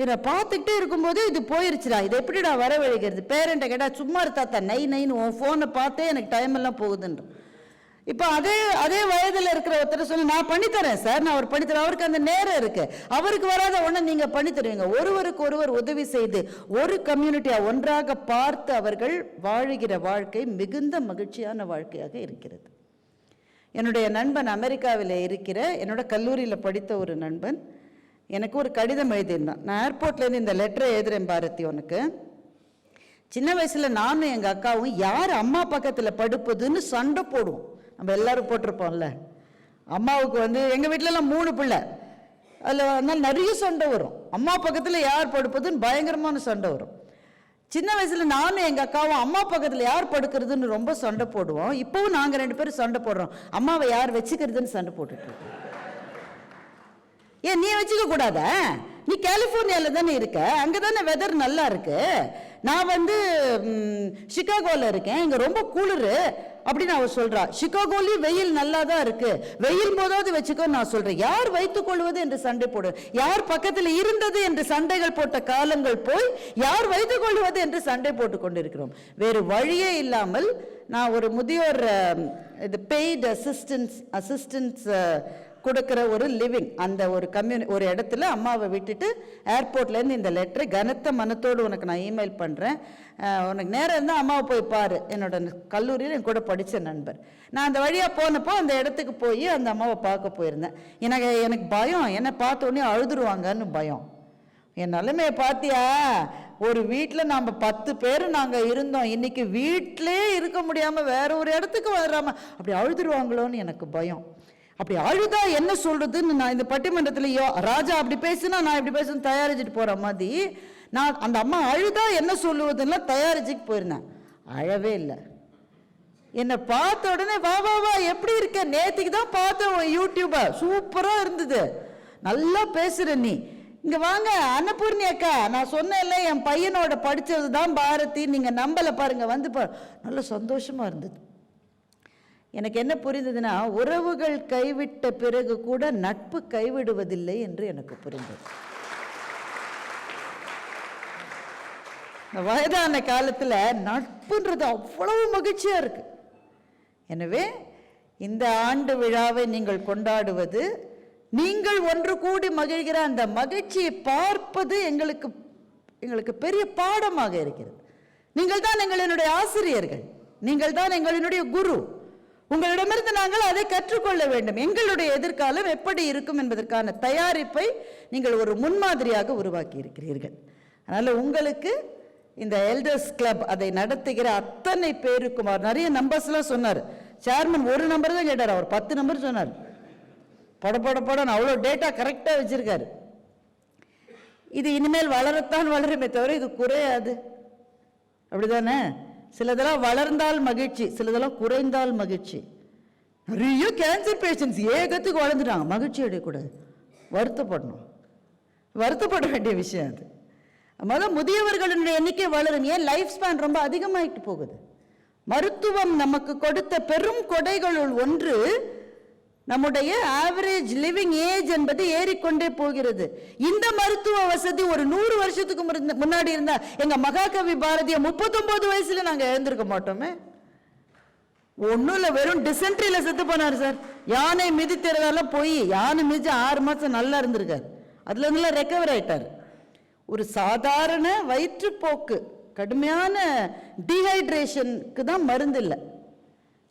இதை பார்த்துக்கிட்டே இருக்கும்போது இது போயிருச்சுடா, இதை எப்படிடா வரவழைக்கிறது. பேரண்ட்டை கேட்டா சும்மா தாத்தா நை நைன்னு உன் ஃபோனை பார்த்தே எனக்கு டைம் எல்லாம் போகுதுன்ற. இப்போ அதே வயதில் இருக்கிற ஒருத்தர் சொல்லி நான் பண்ணித்தரேன் சார், நான் அவர் பண்ணித்தரேன், அவருக்கு அந்த நேரம் இருக்கு, அவருக்கு வராத ஒன்று நீங்க பண்ணி தருவீங்க. ஒருவருக்கு ஒருவர் உதவி செய்து ஒரு கம்யூனிட்டியா ஒன்றாக பார்த்து அவர்கள் வாழுகிற வாழ்க்கை மிகுந்த மகிழ்ச்சியான வாழ்க்கையாக இருக்கிறது. என்னுடைய நண்பன் அமெரிக்காவில் இருக்கிற என்னோட கல்லூரியில் படித்த ஒரு நண்பன் எனக்கு ஒரு கடிதம் எழுதியிருந்தான். நான் ஏர்போர்ட்லேருந்து இந்த லெட்டரை எழுதுறேன் பாரதி, உனக்கு சின்ன வயசுல நானும் எங்கள் அக்காவும் யார் அம்மா பக்கத்தில் படுப்பதுன்னு சண்டை போடுவோம். நம்ம எல்லாரும் போட்டிருப்போம்ல. அம்மாவுக்கு எங்கள் வீட்டிலலாம் 3 பிள்ளை, அதில் அதனால் நிறைய சண்டை வரும். அம்மா பக்கத்தில் யார் படுப்பதுன்னு பயங்கரமான சண்டை வரும். சின்ன வயசுல நானும் எங்கள் அக்காவும் அம்மா பக்கத்தில் யார் படுக்கிறதுன்னு ரொம்ப சண்டை போடுவோம். இப்போவும் நாங்கள் 2 பேரும் சண்டை போடுறோம், அம்மாவை யார் வச்சுக்கிறதுன்னு சண்டை போட்டுட்டு இருக்கோம். ஏன் நீ வச்சுக்க கூடாத, நீ கலிபோர்னியாவில் தானே இருக்க, அங்கே தானே வெதர் நல்லா இருக்கு, நான் சிகாகோவில் இருக்கேன், இங்கே ரொம்ப குளிர் அப்படின்னு அவ சொல்றா. சிகாகோலயும் வெயில் நல்லா தான் இருக்கு, வெயில் போதாவது வச்சுக்கோ நான் சொல்றேன். யார் வைத்துக் கொள்வது என்று சண்டை போடு, யார் பக்கத்தில் இருந்தது என்று சண்டைகள் போட்ட காலங்கள் போய் யார் வைத்துக் கொள்வது என்று சண்டை போட்டு கொண்டிருக்கிறோம். வேறு வழியே இல்லாமல் நான் ஒரு முதியோர் இது பெய்டு அசிஸ்டன்ஸ் கொடுக்கிற ஒரு லிவிங் அந்த ஒரு இடத்துல அம்மாவை விட்டுட்டு ஏர்போர்ட்லேருந்து இந்த லெட்டரை கனத்த மனத்தோடு உனக்கு நான் இமெயில் பண்ணுறேன், உனக்கு நேரம் இருந்தால் அம்மாவை போய் பாரு. என்னோட கல்லூரியில் என் கூட படித்த நண்பர். நான் அந்த வழியாக போனப்போ அந்த இடத்துக்கு போய் அந்த அம்மாவை பார்க்க போயிருந்தேன். எனக்கு பயம், என்னை பார்த்த உடனே அழுதுருவாங்கன்னு பயம். என் நிலைமையை பார்த்தியா, ஒரு வீட்டில் நாம் 10 பேர் நாங்கள் இருந்தோம், இன்னைக்கு வீட்டிலே இருக்க முடியாமல் வேற ஒரு இடத்துக்கு வராம அப்படி அழுதுருவாங்களோன்னு எனக்கு பயம். அப்படி அழுதா என்ன சொல்றதுன்னு நான் இந்த பட்டிமன்றத்திலையோ ராஜா அப்படி பேசுனா நான் இப்படி பேசணும் தயாரிச்சுட்டு போற மாதிரி நான் அந்த அம்மா அழுதா என்ன சொல்லுவதுன்னா தயாரிச்சுட்டு போயிருந்தேன். அழவே இல்லை. என்னை பார்த்த உடனே வா வா வா எப்படி இருக்க, நேற்றுக்கு தான் பார்த்தேன் யூடியூப, சூப்பரா இருந்தது, நல்லா பேசுற, நீ இங்க வாங்க அன்னபூர்ணி அக்கா, நான் சொன்னேன்ல என் பையனோட படிச்சது தான் பாரதி, நீங்க நம்பல பாருங்க, வந்து நல்ல சந்தோஷமா இருந்தது. எனக்கு என்ன புரிந்ததுன்னா, உறவுகள் கைவிட்ட பிறகு கூட நட்பு கைவிடுவதில்லை என்று எனக்கு புரிந்தது. வயதான காலத்துல நட்புன்றது அவ்வளவு மகிழ்ச்சியா இருக்கு. எனவே இந்த ஆண்டு விழாவை நீங்கள் கொண்டாடுவது, நீங்கள் ஒன்று கூடி மகிழ்கிற அந்த மகிழ்ச்சியை பார்ப்பது எங்களுக்கு பெரிய பாடமாக இருக்கிறது. நீங்கள் தான் எங்களுடைய ஆசிரியர்கள், நீங்கள் தான் எங்களுடைய குரு. உங்களிடமிருந்து நாங்கள் அதை கற்றுக்கொள்ள வேண்டும். எங்களுடைய எதிர்காலம் எப்படி இருக்கும் என்பதற்கான தயாரிப்பை நீங்கள் ஒரு முன்மாதிரியாக உருவாக்கி இருக்கிறீர்கள். அதனால உங்களுக்கு இந்த எல்டர்ஸ் கிளப் அதை நடத்துகிற அத்தனை பேருக்கும் அவர் நிறைய நம்பர்ஸ்லாம் சொன்னார். சேர்மன் ஒரு நம்பர் தான் கேட்டார், அவர் 10 நம்பர் சொன்னார். படன்னு அவ்வளோ டேட்டா கரெக்டாக வச்சிருக்காரு. இது இனிமேல் வளரத்தான் வளருமே தவிர இது குறையாது, அப்படிதானே? சிலதெல்லாம் வளர்ந்தால் மகிழ்ச்சி, சிலதெல்லாம் குறைந்தால் மகிழ்ச்சி. நிறைய கேன்சர் பேஷண்ட்ஸ் ஏகத்துக்கு வளர்ந்துட்டாங்க, மகிழ்ச்சி அடையக்கூடாது, வருத்தப்பட வேண்டிய விஷயம் அது. முதல்ல முதியவர்களுடைய எண்ணிக்கை வளரும். ஏன் லைஃப் ஸ்பேன் ரொம்ப அதிகமாயிட்டு போகுது. மருத்துவம் நமக்கு கொடுத்த பெரும் கொடைகளுள் ஒன்று நம்முடைய ஆவரேஜ் லிவிங் ஏஜ் என்பது ஏறிக்கொண்டே போகிறது. இந்த மருத்துவ வசதி ஒரு 100 வருஷத்துக்கு முன்னாடி இருந்தா எங்க மகாகவி பாரதிய 39 வயசுல நாங்க எழுந்திருக்க மாட்டோமே. ஒன்னும் இல்ல, வெறும் டிசென்ட்ரியில செத்து போனார் சார். யானை மிதித்ததால போய் யானை மிதிச்சு 6 மாசம் நல்லா இருந்திருக்காரு, அதுல இருந்து ரெக்கவர் ஆயிட்டாரு. ஒரு சாதாரண வயிற்றுப்போக்கு, கடுமையான டீஹைட்ரேஷனுக்கு தான் மருந்து இல்லை,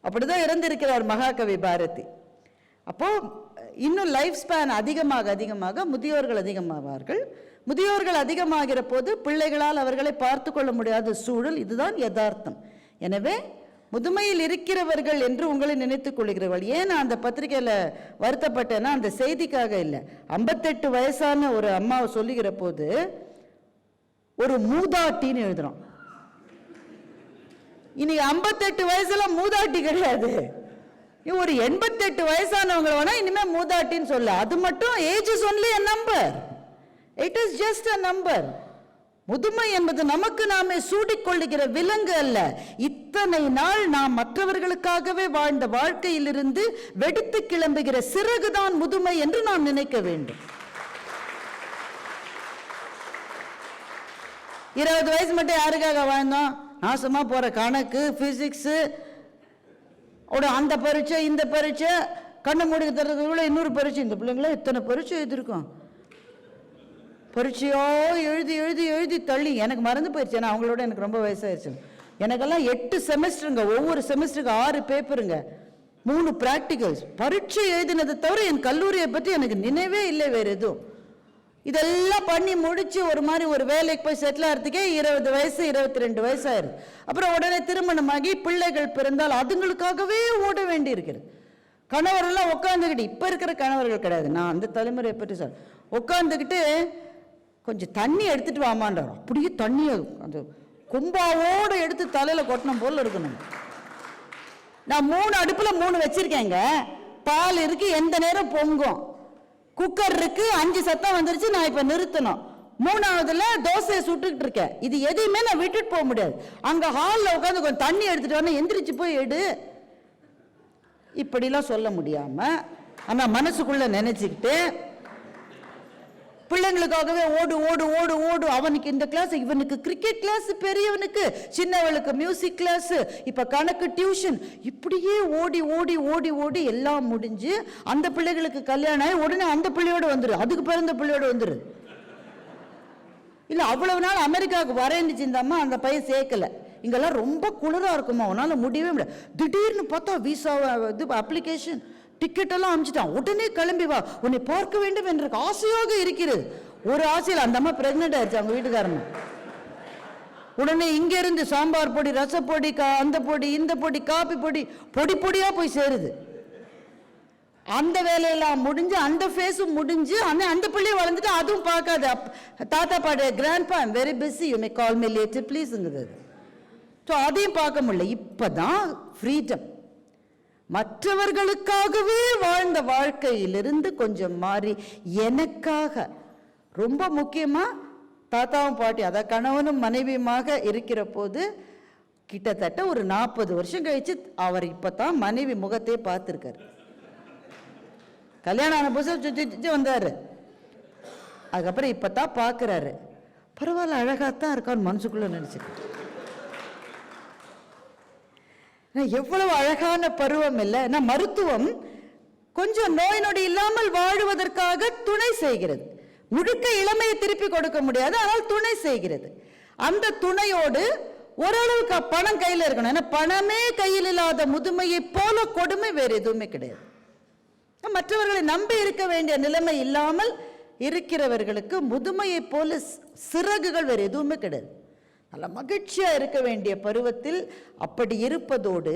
அப்படிதான் இறந்திருக்கிறார் மகாகவி பாரதி. அப்போ இன்னும் லைஃப் ஸ்பேன் அதிகமாக முதியோர்கள் அதிகமாவார்கள். முதியோர்கள் அதிகமாகிற போது பிள்ளைகளால் அவர்களை பார்த்து கொள்ள முடியாத சூழல், இதுதான் யதார்த்தம். எனவே முதுமையில் இருக்கிறவர்கள் என்று உங்களை நினைத்துக் கொள்கிறவர்கள். ஏன் நான் அந்த பத்திரிகையில வருத்தப்பட்டேன்னா அந்த செய்திக்காக இல்லை, 58 வயசான ஒரு அம்மாவை சொல்லுகிற போது ஒரு மூதாட்டின்னு எழுதுறோம். இன்னைக்கு 58 வயசுல மூதாட்டி கிடையாது. ஒரு 88 வயசானவங்க வேணா இனிமே மூதாட்டின்னு சொல்ல. அது மட்டும் age is only a number. It is just a number. முதுமை என்பது நமக்கு நாமே சூடிக்கொள்ளுகிற விலங்கு அல்ல. இத்தனை நாள் நாம் மற்றவர்களுக்காகவே வாழ்ந்த வாழ்க்கையிலிருந்து வெடித்து கிளம்புகிற சிறகுதான் முதுமை என்று நாம் நினைக்க வேண்டும். 20 வயசு மட்டும் யாருக்காக வாழ்ந்தோம்? நாசமா போற கணக்கு, பிசிக்ஸ், அந்த பரீட்சை இந்த பரீட்சை, கண்ணை மூடி தரதுக்குள்ள இன்னொரு பரீட்சை. இந்த பிள்ளைங்கள இத்தனை பரீட்சை எழுதிருக்கோம். பரீட்சையோ எழுதி எழுதி எழுதி தள்ளி எனக்கு மறந்து போயிடுச்சு. ஏன்னா அவங்களோட எனக்கு ரொம்ப வயசாயிருச்சு. எனக்கெல்லாம் 8 செமஸ்டருங்க. ஒவ்வொரு செமஸ்டருக்கு 6 பேப்பருங்க, 3 பிராக்டிகல்ஸ். பரீட்சை எழுதினதை தவிர என் கல்லூரியை பற்றி எனக்கு நினைவே இல்லை வேறு எதுவும். இதெல்லாம் பண்ணி முடிச்சு ஒரு மாதிரி ஒரு வேலைக்கு போய் செட்டில் ஆகிறதுக்கே 20 வயசு 22 வயசு ஆயிடுது. அப்புறம் உடனே திருமணமாகி பிள்ளைகள் பிறந்தால் அதுங்களுக்காகவே ஓட வேண்டி இருக்கிறது. கணவரெல்லாம் உட்காந்துக்கிட்டு, இப்போ இருக்கிற கணவர்கள் கிடையாது, நான் அந்த தலைமுறையை பற்றி சொல்ல, உட்காந்துக்கிட்டு கொஞ்சம் தண்ணி எடுத்துட்டு வாமான்றார். அப்படியே தண்ணியை அந்த கும்பாவோடு எடுத்து தலையில கொட்டணும் போல இருக்கணும். நான் 3 அடுப்புல 3 வச்சிருக்கேங்க. பால் இருக்கு, எந்த நேரம் பொங்கும். குக்கர் இருக்கு, 5 சத்தம் வந்துருச்சு, நான் இப்ப நிறுத்தணும். 3ஆவதுல தோசையை சுட்டுக்கிட்டு இருக்கேன். இது எதையுமே நான் விட்டுட்டு போக முடியாது. அங்க ஹாலில் உட்காந்து கொஞ்சம் தண்ணி எடுத்துட்டு வரணும், எந்திரிச்சு போய் எடு. இப்படிலாம் சொல்ல முடியாம ஆனா மனசுக்குள்ள நினைச்சுக்கிட்டு பிள்ளைங்களுக்காகவே ஓடு ஓடு ஓடு ஓடு. அவனுக்கு இந்த கிளாஸ், இவனுக்கு கிரிக்கெட் கிளாஸ், பெரியவனுக்கு, சின்னவளுக்கு மியூசிக் கிளாஸ், இப்ப கணக்கு டியூஷன், இப்படியே ஓடி ஓடி ஓடி ஓடி எல்லாம் முடிஞ்சு அந்த பிள்ளைகளுக்கு கல்யாணம் ஆகி உடனே அந்த பிள்ளையோட வந்துரு, அதுக்கு பிறந்த பிள்ளையோட வந்துரு. இல்ல அவ்வளவு நாள் அமெரிக்காவுக்கு வரேன்னுச்சு இந்த அம்மா, அந்த பையன் சேர்க்கல. இங்கெல்லாம் ரொம்ப குளிரா இருக்குமா, அவனால முடியவே முடியாது. திடீர்னு பார்த்தா விசா இது அப்ளிகேஷன், டிக்கெட் எல்லாம் அனுப்பிச்சிட்டான். உடனே கிளம்பி வா, உன்னை பார்க்க வேண்டும் என்று ஆசையாக இருக்கிறது. ஒரு ஆசையில் அந்த அம்மா பிரெக்னென்ட் ஆயிடுச்சு அவங்க வீட்டுக்காரன். உடனே இங்க இருந்து சாம்பார் பொடி, ரசப்பொடி, அந்த பொடி இந்த பொடி, காப்பி பொடி, பொடி பொடியா போய் சேருது. அந்த வேலையெல்லாம் முடிஞ்சு அந்த ஃபேஸும் முடிஞ்சு அந்த பிள்ளைய வளர்ந்துட்டு அதுவும் பார்க்காது. தாத்தா பாடு grandpa I'm very busy, you may call me later ப்ளீஸுங்குது. ஸோ அதையும் பார்க்க முடியல. இப்பதான் ஃப்ரீடம். மற்றவர்களுக்காகவே வாழ்ந்த வாழ்க்கையிலிருந்து கொஞ்சம் மாறி எனக்காக, ரொம்ப முக்கியமா தாத்தாவும் பாட்டி, அதாவது கணவனும் மனைவியுமாக இருக்கிற போது கிட்டத்தட்ட ஒரு 40 வருஷம் கழிச்சு அவர் இப்பதான் மனைவி முகத்தையே பார்த்திருக்காரு. கல்யாணம் ஆன புதுசா சுத்தி வந்தாரு, அதுக்கப்புறம் இப்பதான் பார்க்கிறாரு. பரவாயில்ல, அழகாத்தான் இருக்கான்னு மனசுக்குள்ள நினைச்சிருக்காரு. எவ்வளவு அழகான பருவம் இல்லை. மருத்துவம் கொஞ்சம் நோய் நொடி இல்லாமல் வாழுவதற்காக துணை செய்கிறது. முழுக்க இளமையை திருப்பி கொடுக்க முடியாது, ஆனால் துணை செய்கிறது. அந்த துணையோடு ஓரளவுக்கு பணம் கையில் இருக்கணும். ஏன்னா பணமே கையில் இல்லாத முதுமையை போல கொடுமை வேறு எதுவுமே கிடையாது. மற்றவர்களை நம்பி இருக்க வேண்டிய நிலைமை இல்லாமல் இருக்கிறவர்களுக்கு முதுமையை போல சிறகுகள் வேறு எதுவுமே கிடையாது. நல்ல மகிழ்ச்சியா இருக்க வேண்டிய பருவத்தில் அப்படி இருப்பதோடு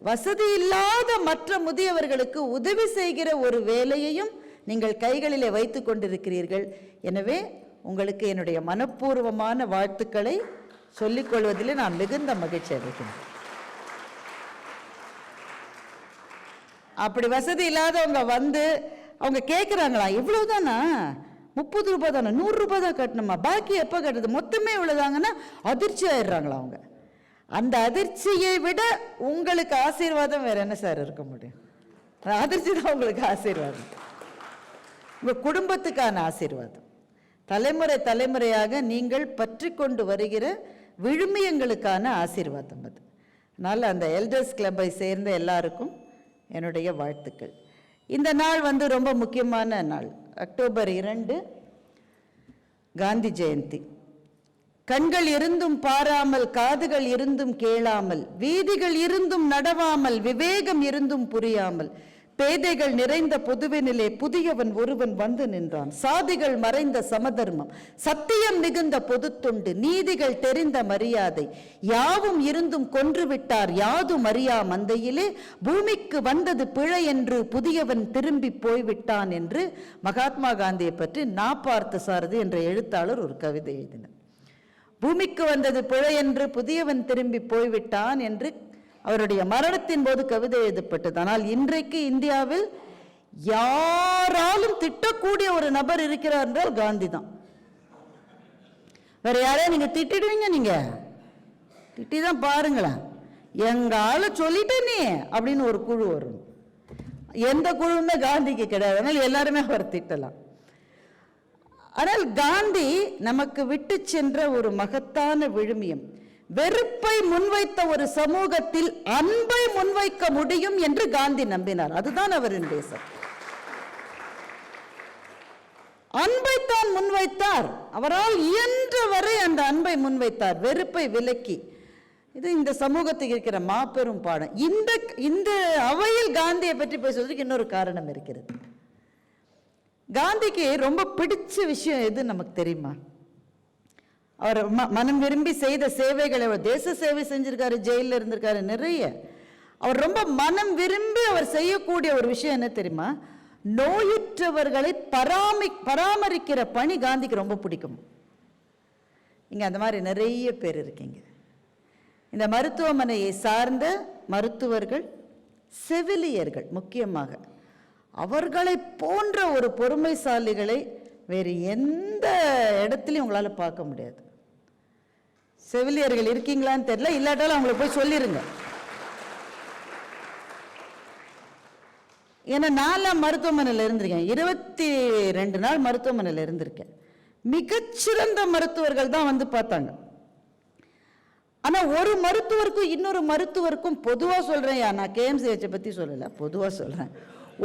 வசதி இல்லாத மற்ற முதியவர்களுக்கு உதவி செய்கிற ஒரு வேலையையும் நீங்கள் கைகளிலே வைத்துக் கொண்டிருக்கிறீர்கள். எனவே உங்களுக்கு என்னுடைய மனப்பூர்வமான வாழ்த்துக்களை சொல்லிக் கொள்வதிலே நான் மிகுந்த மகிழ்ச்சி அடைகிறேன். அப்படி வசதி இல்லாதவங்க வந்து அவங்க கேட்குறாங்களா, இவ்வளவுதானா, 30 ரூபாய் தானே, 100 ரூபாய் தான் கட்டணுமா, பாக்கி எப்போ கட்டுறது, மொத்தமே இவ்வளவுதாங்கன்னா அதிர்ச்சி ஆயிடுறாங்களா அவங்க. அந்த அதிர்ச்சியை விட உங்களுக்கு ஆசீர்வாதம் வேற என்ன சார் இருக்க முடியும்? அதிர்ச்சி தான் உங்களுக்கு ஆசீர்வாதம், உங்க குடும்பத்துக்கான ஆசீர்வாதம். தலைமுறை தலைமுறையாக நீங்கள் பற்றி கொண்டு வருகிற விழுமியங்களுக்கான ஆசீர்வாதம் அது. அதனால் அந்த எல்டர்ஸ் கிளப்பை சேர்ந்த எல்லாருக்கும் என்னுடைய வாழ்த்துக்கள். இந்த நாள் வந்து ரொம்ப முக்கியமான நாள். அக்டோபர் 2 காந்தி ஜெயந்தி. கண்கள் இருந்தும் பாராமல், காதுகள் இருந்தும் கேளாமல், வீதிகள் இருந்தும் நடவாமல், விவேகம் இருந்தும் புரியாமல், பேதைகள் நிறைந்த பொதுவினிலே புதியவன் ஒருவன் வந்து நின்றான். சாதிகள் மறைந்த சமதர்மம், சத்தியம் மிகுந்த பொதுத்தொண்டு, நீதிகள் தெரிந்த மரியாதை, யாவும் இருந்தும் கொன்றுவிட்டார் யாதும் அறியா மந்தையிலே, பூமிக்கு வந்தது பிழை என்று புதியவன் திரும்பி போய்விட்டான் என்று மகாத்மா காந்தியை பற்றி நா பார்த்த சாரதி என்ற எழுத்தாளர் ஒரு கவிதை எழுதினார். பூமிக்கு வந்தது பிழை என்று புதியவன் திரும்பி போய்விட்டான் என்று அவருடைய மரணத்தின் போது கவிதை எழுதப்பட்டது. ஆனால் இன்றைக்கு இந்தியாவில் யாராலும் திட்டக்கூடிய ஒரு நபர் இருக்கிறார் என்றால் காந்தி தான். வேற யாரையும் நீங்க திட்டிடுவீங்க? நீங்க திட்டிதான் பாருங்களேன். எங்க ஆளு சொல்லிட்டே நீ அப்படின்னு ஒரு குழு வரும். எந்த குழுவுமே காந்திக்கு கிடையாது. அதனால எல்லாருமே அவர் திட்டலாம். ஆனால் காந்தி நமக்கு விட்டு சென்ற ஒரு மகத்தான விழுமியம், வெறுப்பை முன்வைத்த ஒரு சமூகத்தில் அன்பை முன்வைக்க முடியும் என்று காந்தி நம்பினார். அதுதான் அவரின் தேசம். அன்பைத்தான் முன்வைத்தார். அவரால் இயன்ற வரை அந்த அன்பை முன்வைத்தார், வெறுப்பை விலக்கி. இது இந்த சமூகத்துக்கு இருக்கிற மாபெரும் பாடம். இந்த அவையில் காந்தியை பற்றி பேசுவதற்கு இன்னொரு காரணம் இருக்கிறது. காந்திக்கு ரொம்ப பிடிச்ச விஷயம் எது நமக்கு தெரியுமா? அவர் மனம் விரும்பி செய்த சேவைகளை, தேச சேவை செஞ்சிருக்காரு, ஜெயிலில் இருந்திருக்காரு நிறைய. அவர் ரொம்ப மனம் விரும்பி அவர் செய்யக்கூடிய ஒரு விஷயம் என்ன தெரியுமா? நோயுற்றவர்களை பராமரிக்கிற பணி காந்திக்கு ரொம்ப பிடிக்கும். இங்க அந்த மாதிரி நிறைய பேர் இருக்கீங்க. இந்த மருத்துவமனையை சார்ந்த மருத்துவர்கள், செவிலியர்கள் முக்கியமாக, அவர்களை போன்ற ஒரு பொறுமைசாலிகளை வேறு எந்த இடத்துலையும் உங்களால பார்க்க முடியாது. செவிலியர்கள் இருக்கீங்களான்னு தெரியல, இல்லாட்டாலும் அவங்களை போய் சொல்லிருங்க. ஏன்னா நான் மருத்துவமனையில் இருந்திருக்கேன், 22 நாள் மருத்துவமனையில் இருந்திருக்கேன். மிகச்சிறந்த மருத்துவர்கள் தான் வந்து பார்த்தாங்க. ஆனா ஒரு மருத்துவருக்கும் இன்னொரு மருத்துவருக்கும், பொதுவா சொல்றேன், நான் கேஎம்சிஹெச் பத்தி சொல்லல, பொதுவா சொல்றேன்,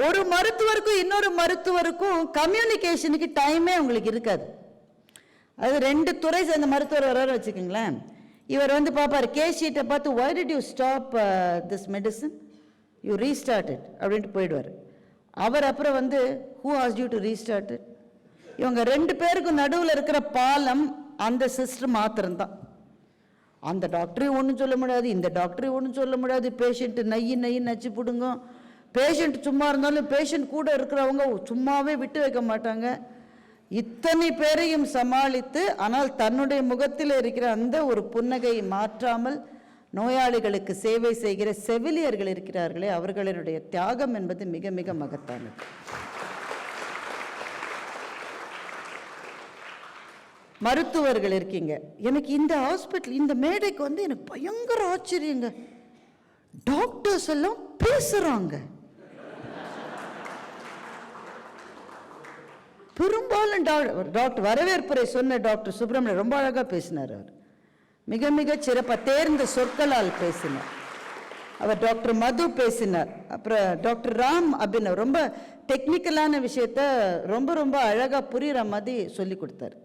ஒரு மருத்துவருக்கும் இன்னொரு மருத்துவருக்கும் கம்யூனிகேஷனுக்கு டைமே உங்களுக்கு இருக்காது. அது 2 துறை சேர்ந்த மருத்துவர் வர வச்சுக்கோங்களேன். இவர் வந்து பார்ப்பார், கேஸ் ஷீட்டை பார்த்து, why did you stop this medicine? You restart it அப்படின்ட்டு போயிடுவார். அவர் அப்புறம் வந்து, who asked you to restart it? இவங்க 2 பேருக்கும் நடுவில் இருக்கிற பாலம் அந்த சிஸ்டர் மாத்திரம்தான். அந்த டாக்டரையும் ஒன்றும் சொல்ல முடியாது, இந்த டாக்டரையும் ஒன்றும் சொல்ல முடியாது. பேஷண்ட்டு நையின்னு நச்சு பிடுங்க. பேஷண்ட் சும்மா இருந்தாலும் பேஷண்ட் கூட இருக்கிறவங்க சும்மாவே விட்டு வைக்க மாட்டாங்க. இத்தனை பேரையும் சமாளித்து, ஆனால் தன்னுடைய முகத்தில் இருக்கிற அந்த ஒரு புன்னகை மாற்றாமல் நோயாளிகளுக்கு சேவை செய்கிற செவிலியர்கள் இருக்கிறார்களே, அவர்களுடைய தியாகம் என்பது மிக மிக மகத்தானது. மருத்துவர்கள் இருக்கீங்க. எனக்கு இந்த ஹாஸ்பிட்டல், இந்த மேடைக்கு வந்து எனக்கு பயங்கர ஆச்சரியங்க, டாக்டர்ஸ் எல்லாம் பேசுறாங்க. பெரும்பாலும் டாக்டர் வரவேற்புரை சொன்ன டாக்டர் சுப்பிரமணியன் ரொம்ப அழகா பேசினார். அவர் மிக மிக சிறப்பாக தேர்ந்த சொற்களால் பேசினார். அவர் டாக்டர் மது பேசினார். அப்புறம் டாக்டர் ராம் அபினவ் ரொம்ப டெக்னிக்கலான விஷயத்த ரொம்ப ரொம்ப அழகாக புரிகிற மாதிரி சொல்லி கொடுத்தார்.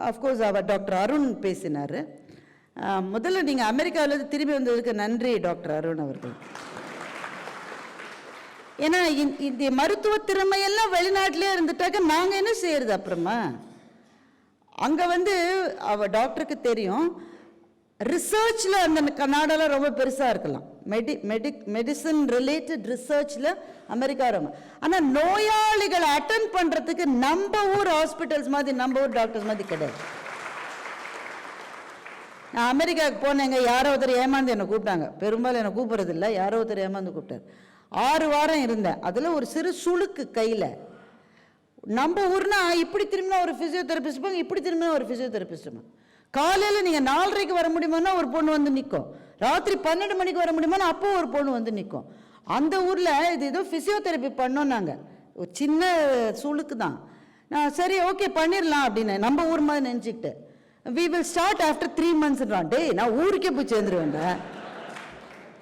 அஃப்கோர்ஸ் அவர் டாக்டர் அருண் பேசினார். முதல்ல நீங்கள் அமெரிக்காவிலேருந்து திரும்பி வந்ததுக்கு நன்றி டாக்டர் அருண் அவர்கள். ஏன்னா இந்த மருத்துவ திறமையெல்லாம் வெளிநாட்டிலே இருந்துட்டாக்க நாங்கள் என்ன செய்யறது? அப்புறமா அங்கே வந்து அவள் டாக்டருக்கு தெரியும், ரிசர்ச்சில் அந்த நாடெல்லாம் ரொம்ப பெருசாக இருக்கலாம், மெடிசன் ரிலேட்டட் ரிசர்ச்சில் அமெரிக்கா ரொம்ப. ஆனால் நோயாளிகளை அட்டென்ட் பண்ணுறதுக்கு நம்ம ஊர் ஹாஸ்பிட்டல்ஸ் மாதிரி, நம்ம ஊர் டாக்டர்ஸ் மாதிரி கிடையாது. நான் அமெரிக்காவுக்கு போனேங்க, யாரோ ஒருத்தர் ஏமாந்து என்னை கூப்பிட்டாங்க. பெரும்பாலும் என்னை கூப்பிட்றது இல்லை, யாரோ ஒருத்தர் ஏமாந்து கூப்பிட்டார். 6 வாரம் இருந்தேன். அதில் ஒரு சிறு சுளுக்கு கையில். நம்ம ஊர்னா இப்படி திரும்பினா ஒரு ஃபிசியோதெரபிஸ்ட் போங்க, இப்படி திரும்பினா ஒரு ஃபிசியோதெரபிஸ்ட். காலையில் நீங்கள் 4:30 வர முடியுமானா ஒரு பொண்ணு வந்து நிற்கும், ராத்திரி 12 மணிக்கு வர முடியுமானா அப்போ ஒரு பொண்ணு வந்து நிற்கும். அந்த ஊரில் இது ஏதோ ஃபிசியோதெரப்பி பண்ணோம் நாங்கள், ஒரு சின்ன சுளுக்கு தான். நான் சரி ஓகே பண்ணிடலாம் அப்படின்னு நம்ம ஊர் மாதிரி நினச்சிக்கிட்டு, we will start after 3 months. டே நான் ஊருக்கே போய் சேர்ந்துருவேன்டா.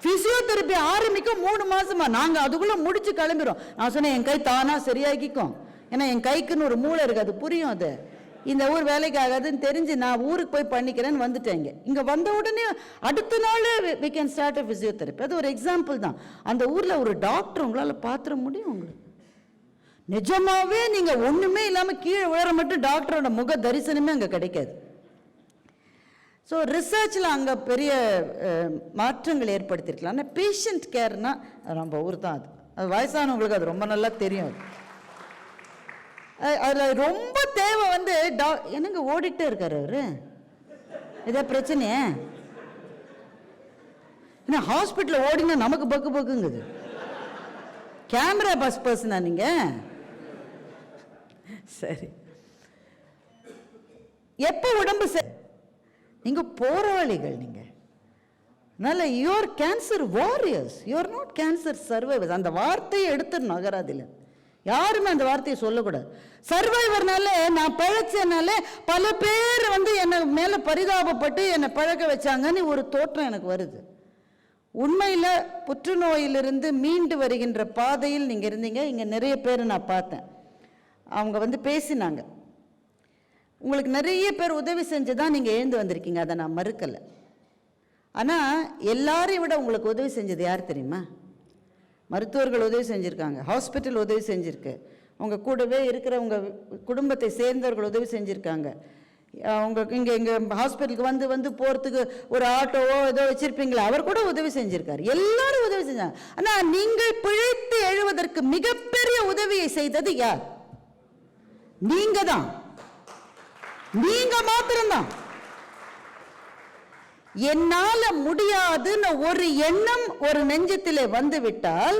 ஃபிசியோதெரப்பி ஆரம்பிக்க 3 மாசமா, நாங்கள் அதுக்குள்ளே முடிச்சு கிளம்பிடும். நான் சொன்னேன், என் கை தானா சரியாகிக்கும், ஏன்னா என் கைக்குன்னு ஒரு மூளை இருக்குது, அது புரியும், அது இந்த ஊர் வேலைக்கு ஆகாதுன்னு தெரிஞ்சு நான் ஊருக்கு போய் பண்ணிக்கிறேன்னு வந்துட்டேங்க. இங்கே வந்த உடனே அடுத்த நாள் we can start a physiotherapy. அது ஒரு எக்ஸாம்பிள் தான். அந்த ஊரில் ஒரு டாக்டர் உங்களால் பார்த்துட முடியும். உங்களுக்கு நிஜமாவே நீங்கள் ஒன்றுமே இல்லாமல் கீழே விழற மட்டும் டாக்டரோட முக தரிசனமே அங்கே கிடைக்காது. ஸோ ரிசர்ச்சில் அங்கே பெரிய மாற்றங்கள் ஏற்படுத்தியிருக்கலாம். ஆனால் பேஷண்ட் கேர்னால் நம்ம ஊர் தான். அது வயசானவங்களுக்கு அது ரொம்ப நல்லா தெரியும். அதில் ரொம்ப தேவை வந்து என்னங்க ஓடிட்டே இருக்காரு அவரு, ஏதோ பிரச்சனையே? ஏன்னா ஹாஸ்பிட்டலில் ஓடினா நமக்கு பக்கு பக்குங்குது. கேமரா பர்சனா நீங்க? சரி, எப்போ உடம்பு நீங்க போராளிகள். நீங்க அதனால you're cancer warriors, you're not cancer survivors. அந்த வார்த்தையை எடுத்து நகராதில்லை, யாருமே அந்த வார்த்தையை சொல்லக்கூடாது. சர்வைவர்னால நான் பழச்சனால பல பேர் வந்து என்னை மேல பரிதாபப்பட்டு என்னை பழக்க வச்சாங்கன்னு ஒரு தோற்றம் எனக்கு வருது. உண்மையில் புற்றுநோயிலிருந்து மீண்டு வருகின்ற பாதையில் நீங்கள் இருந்தீங்க. இங்கே நிறைய பேர் நான் பார்த்தேன், அவங்க வந்து பேசினாங்க. உங்களுக்கு நிறைய பேர் உதவி செஞ்சு தான் நீங்கள் எழுந்து வந்திருக்கீங்க, அதை நான் மறுக்கலை. ஆனால் எல்லாரையும் விட உங்களுக்கு உதவி செஞ்சது யார் தெரியுமா? மருத்துவர்கள் உதவி செஞ்சுருக்காங்க, ஹாஸ்பிட்டல் உதவி செஞ்சுருக்கு, உங்கள் கூடவே இருக்கிற உங்கள் குடும்பத்தை சேர்ந்தவர்கள் உதவி செஞ்சுருக்காங்க. அவங்க இங்கே ஹாஸ்பிட்டலுக்கு வந்து போகிறதுக்கு ஒரு ஆட்டோவோ ஏதோ வச்சுருப்பீங்களா, அவர் கூட உதவி செஞ்சுருக்காரு. எல்லாரும் உதவி செஞ்சாங்க. ஆனால் நீங்கள் பிழைத்து எழுவதற்கு மிகப்பெரிய உதவியை செய்தது யார்? நீங்க தான், நீங்க மாத்திரம்தான். என்னால முடியாதுன்னு ஒரு எண்ணம் ஒரு நெஞ்சத்திலே வந்து விட்டால்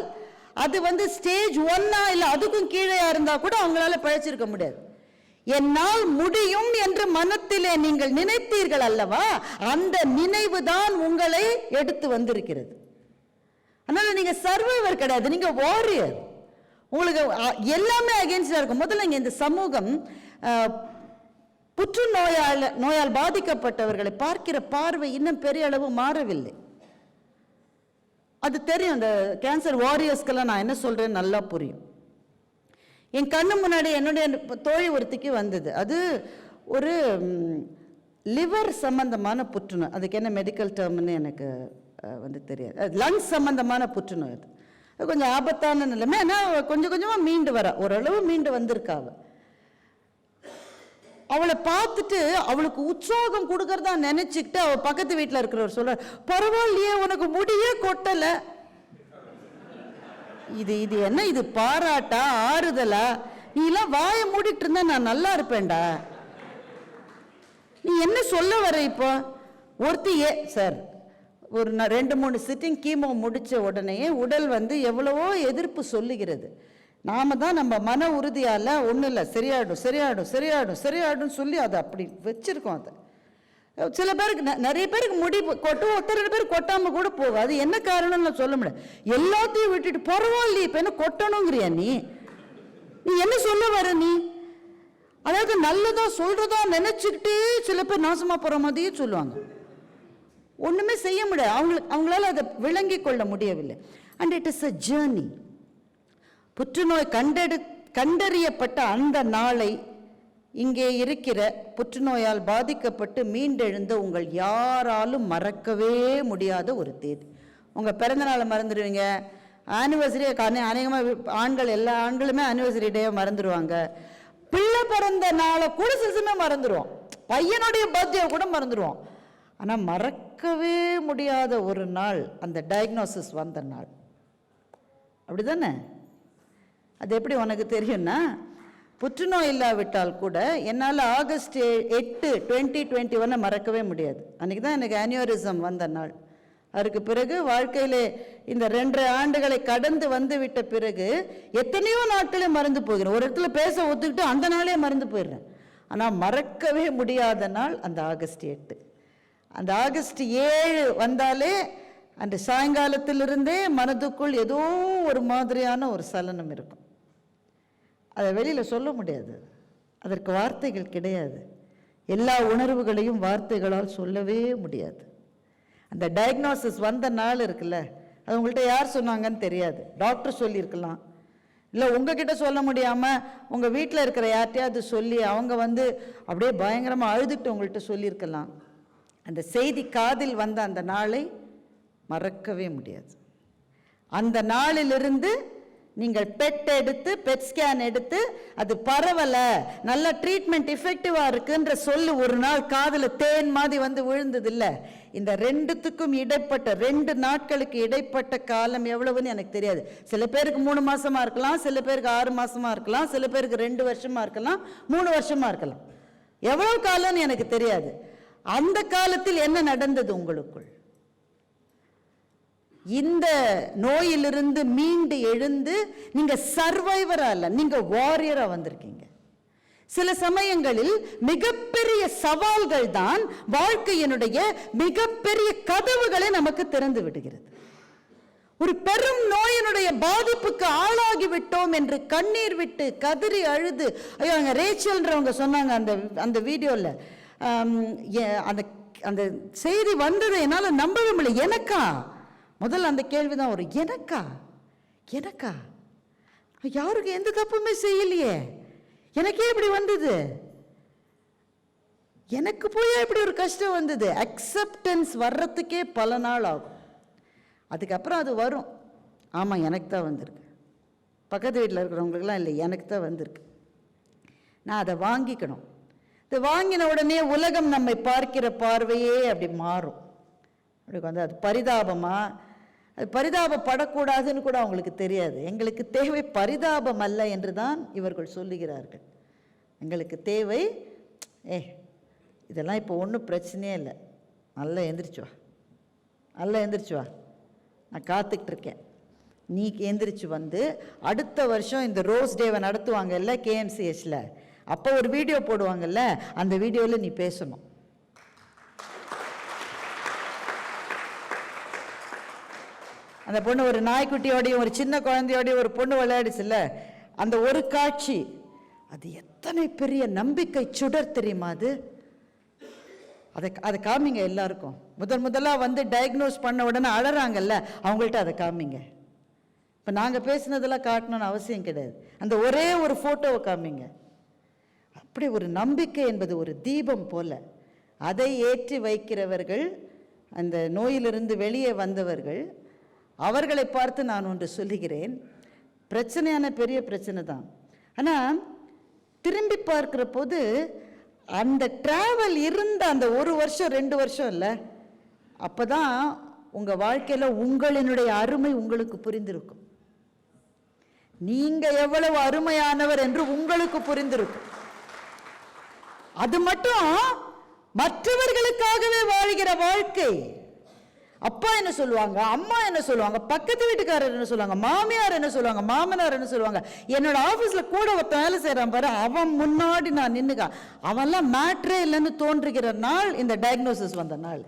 அது வந்து ஸ்டேஜ் 1 இல்ல அதுக்கும் கீழே இருந்தா கூட அவங்களால பழைச்சிருக்க முடியாது. என்னால் முடியும் என்று மனத்திலே நீங்கள் நினைத்தீர்கள் அல்லவா, அந்த நினைவு தான் உங்களை எடுத்து வந்திருக்கிறது. அதனால நீங்க சர்வைவர் கிடையாது, நீங்க வாரியர். உங்களுக்கு எல்லாமே அகேன்ஸ்டா இருக்கும். முதல்ல இங்க இந்த சமூகம் புற்றுநோயால் பாதிக்கப்பட்டவர்களை பார்க்கிற பார்வை இன்னும் பெரிய அளவு மாறவில்லை. அது தெரியும், அந்த கேன்சர் வாரியர்ஸ்க்கெல்லாம் நான் என்ன சொல்றேன்னு நல்லா புரியும். என் கண்ணு முன்னாடி என்னுடைய தோழி ஒருத்திக்கு வந்தது. அது ஒரு லிவர் சம்பந்தமான புற்றுநோய். அதுக்கு என்ன மெடிக்கல் டேர்ம்னு எனக்கு வந்து தெரியாது. லங்ஸ் சம்பந்தமான புற்றுநோய். அது கொஞ்சம் ஆபத்தான நிலைமை. ஆனால் கொஞ்சம் கொஞ்சமாக மீண்டு வர, ஓரளவு மீண்டு வந்திருக்காவ. அவளை பார்த்துட்டு அவளுக்கு உற்சாகம் கொடுக்கறதா நினைச்சுக்கிட்டு அவ பக்கத்து வீட்டில் இருக்கிறவர் சொல்ற, பரவாயில்லையே உனக்கு முடியே கொட்டல. இது என்ன, இது பாராட்டா ஆறுதலா? நீ எல்லாம் வாயை மூடிட்டு இருந்தா நான் நல்லா இருப்பேன்டா. நீ என்ன சொல்ல வர இப்போ? ஒருத்தியே சார் ஒரு 2-3 சிட்டிங் கீமோ முடிச்ச உடனே உடல் வந்து எவ்வளவோ எதிர்ப்பு சொல்லுகிறது. நாம தான் நம்ம மன உறுதியால ஒன்றும் இல்லை, சரியாயிடும் சரியாயிடும் சரியாயிடும் சரியாயிடும் சொல்லி அதை அப்படி வச்சிருக்கோம். அதை சில பேருக்கு, நிறைய பேருக்கு முடி கொட்டும், 2 பேர் கொட்டாம கூட போகும். அது என்ன காரணம்னு சொல்ல முடியாது. எல்லாத்தையும் விட்டுட்டு பரவாயில்லையே இப்ப என்ன கொட்டணுங்கிறியா? நீ என்ன சொல்ல வர? நீ அதாவது நல்லதா சொல்றதா நினைச்சுக்கிட்டு சில பேர் நாசமா போற மாதிரியே சொல்லுவாங்க. ஒண்ணுமே செய்ய முடியாது, அவங்களால அதை விளங்கி கொள்ள முடியவில்லை. And it is a journey. புற்றுநோய் கண்டறியப்பட்ட அந்த நாளை இங்கே இருக்கிற புற்றுநோயால் பாதிக்கப்பட்டு மீண்டெழுந்த உங்கள் யாராலும் மறக்கவே முடியாத ஒரு தேதி. உங்கள் பிறந்த நாளை மறந்துடுவீங்க, ஆனிவர்சரி அநேகமாக ஆண்கள், எல்லா ஆண்களுமே ஆனிவர்சரி டே மறந்துடுவாங்க. பிள்ளை பிறந்த நாளை கூட சிசுமே மறந்துடுவோம், பையனுடைய பர்த்டே கூட மறந்துடுவோம். ஆனால் மறக்கவே முடியாத ஒரு நாள் அந்த டயக்னோசிஸ் வந்த நாள். அப்படி தானே? அது எப்படி உனக்கு தெரியும்னா, புற்றுநோய் இல்லாவிட்டால் கூட என்னால் ஆகஸ்ட் 8, 2021 மறக்கவே முடியாது. அன்றைக்கி தான் எனக்கு ஆனியூரிசம் வந்த நாள். அதுக்கு பிறகு வாழ்க்கையில் இந்த 2 ஆண்டுகளை கடந்து வந்து விட்ட பிறகு எத்தனையோ நாட்களே மறந்து போகிறேன். ஒரு இடத்துல பேச ஒத்துக்கிட்டு அந்த நாளே மறந்து போயிடுறேன். ஆனால் மறக்கவே முடியாத நாள் அந்த ஆகஸ்ட் 8. அந்த ஆகஸ்ட் 7 வந்தாலே அந்த சாயங்காலத்திலிருந்தே மனதுக்குள் ஏதோ ஒரு மாதிரியான ஒரு சலனம் இருக்கும். அதை வெளியில் சொல்ல முடியாது, அதற்கு வார்த்தைகள் கிடையாது. எல்லா உணர்வுகளையும் வார்த்தைகளால் சொல்லவே முடியாது. அந்த டயக்னோசிஸ் வந்த நாள் இருக்குல்ல, அது உங்கள்கிட்ட யார் சொன்னாங்கன்னு தெரியாது. டாக்டர் சொல்லியிருக்கலாம், இல்லை உங்ககிட்ட சொல்ல முடியாமல் உங்கள் வீட்டில் இருக்கிற யார்கிட்டையாவது சொல்லி அவங்க வந்து அப்படியே பயங்கரமாக அழுதுட்டு உங்கள்கிட்ட சொல்லியிருக்கலாம். அந்த செய்தி காதில் வந்த அந்த நாளை மறக்கவே முடியாது. அந்த நாளிலிருந்து நீங்கள் பெட் ஸ்கேன் எடுத்து அது பரவலை, நல்ல ட்ரீட்மெண்ட் எஃபெக்டிவா இருக்குன்ற சொல்லு ஒரு நாள் காதில் தேன் மாதிரி வந்து விழுந்தது இல்லை. இந்த ரெண்டுத்துக்கும் இடைப்பட்ட 2 நாட்களுக்கு இடைப்பட்ட காலம் எவ்வளவுன்னு எனக்கு தெரியாது. சில பேருக்கு 3 மாசமா இருக்கலாம், சில பேருக்கு 6 மாசமா இருக்கலாம், சில பேருக்கு 2 வருஷமா இருக்கலாம், 3 வருஷமா இருக்கலாம். எவ்வளவு காலம்னு எனக்கு தெரியாது. அந்த காலத்தில் என்ன நடந்தது உங்களுக்குள்? இந்த நோயிலிருந்து மீண்டு எழுந்து நீங்க சர்வைவரா இல்ல, நீங்க வாரியரா வந்திருக்கீங்க. சில சமயங்களில் மிகப்பெரிய சவால்கள் தான் வாழ்க்கையினுடைய மிகப்பெரிய கதவுகளை நமக்கு திறந்து விடுகிறது. ஒரு பெரும் நோயினுடைய பாதிப்புக்கு ஆளாகி விட்டோம் என்று கண்ணீர் விட்டு கதறி அழுது, ஐயோ அங்க ரேச்சல்ன்றவங்க சொன்னாங்க அந்த வீடியோல, அந்த அந்த செய்தி வந்ததை என்னால நம்பவே முடியல. எனக்கா முதல்ல அந்த கேள்விதான் வரும், எனக்கா எனக்கா யாருக்கு எந்த தப்புமே செய்யலையே, எனக்கே இப்படி வந்தது, எனக்கு போய் இப்படி ஒரு கஷ்டம் வந்தது. அக்செப்டன்ஸ் வர்றதுக்கே பல நாள் ஆகும். அதுக்கப்புறம் அது வரும், ஆமாம் எனக்கு தான் வந்திருக்கு. பக்கத்து வீட்டில் இருக்கிறவங்களுக்குலாம் இல்லை, எனக்கு தான் வந்திருக்கு. நான் அதை வாங்கிக்கணும். இது வாங்கின உடனே உலகம் நம்மை பார்க்கிற பார்வையே அப்படி மாறும். அப்படி வந்து அது பரிதாபமா, அது பரிதாபப்படக்கூடாதுன்னு கூட அவங்களுக்கு தெரியாது. எங்களுக்கு தேவை பரிதாபம் அல்ல என்று தான் இவர்கள் சொல்லுகிறார்கள். எங்களுக்கு தேவை, இதெல்லாம் இப்போ ஒன்றும் பிரச்சனையே இல்லை, நல்லா எந்திரிச்சு வா, நல்லா எந்திரிச்சு வா, நான் காத்துக்கிட்டு இருக்கேன், நீ எந்திரிச்சு வந்து அடுத்த வருஷம் இந்த ரோஸ் டேவை நடத்துவாங்கல்ல KMCHல, அப்போ ஒரு வீடியோ போடுவாங்கல்ல, அந்த வீடியோவில் நீ பேசணும். அந்த பொண்ணு ஒரு நாய்க்குட்டியோடையும் ஒரு சின்ன குழந்தையோடையும் ஒரு பொண்ணு விளையாடுச்சுல்ல, அந்த ஒரு காட்சி, அது எத்தனை பெரிய நம்பிக்கை சுடர் தெரியுமா? அதை காமிங்க எல்லாருக்கும். முதலாக வந்து டயக்னோஸ் பண்ண உடனே அழறாங்கல்ல, அவங்கள்ட்ட அதை காமிங்க. இப்போ நாங்கள் பேசுனதெல்லாம் காட்டணும்னு அவசியம் கிடையாது, அந்த ஒரே ஒரு ஃபோட்டோவை காமிங்க. அப்படி ஒரு நம்பிக்கை என்பது ஒரு தீபம் போல, அதை ஏற்றி வைக்கிறவர்கள், அந்த நோயிலிருந்து வெளியே வந்தவர்கள், அவர்களை பார்த்து நான் ஒன்று சொல்லுகிறேன். பிரச்சனையான பெரிய பிரச்சனை தான், ஆனால் திரும்பி பார்க்கிற போது அந்த டிராவல் இருந்த அந்த 1 வருஷம் 2 வருஷம் இல்லை, அப்போ தான் உங்கள் வாழ்க்கையில் உங்களினுடைய அருமை உங்களுக்கு புரிந்திருக்கும். நீங்கள் எவ்வளவு அருமையானவர் என்று உங்களுக்கு புரிந்திருக்கும். அது மட்டும் மற்றவர்களுக்காகவே வாழ்கிற வாழ்க்கை. அப்பா என்ன சொல்லுவாங்க, அம்மா என்ன சொல்லுவாங்க, பக்கத்து வீட்டுக்காரர் என்ன சொல்லுவாங்க, மாமியார் என்ன சொல்லுவாங்க, மாமனார் என்ன சொல்லுவாங்க, என்னோட ஆஃபீஸில் கூட ஒருத்தன் வேலை செய்கிறான் பாரு, அவன் முன்னாடி நான் நின்றுக்கா, அவன்லாம் மேட்ரே இல்லைன்னு தோன்றுகிற நாள் இந்த டயக்னோசிஸ் வந்த நாள்.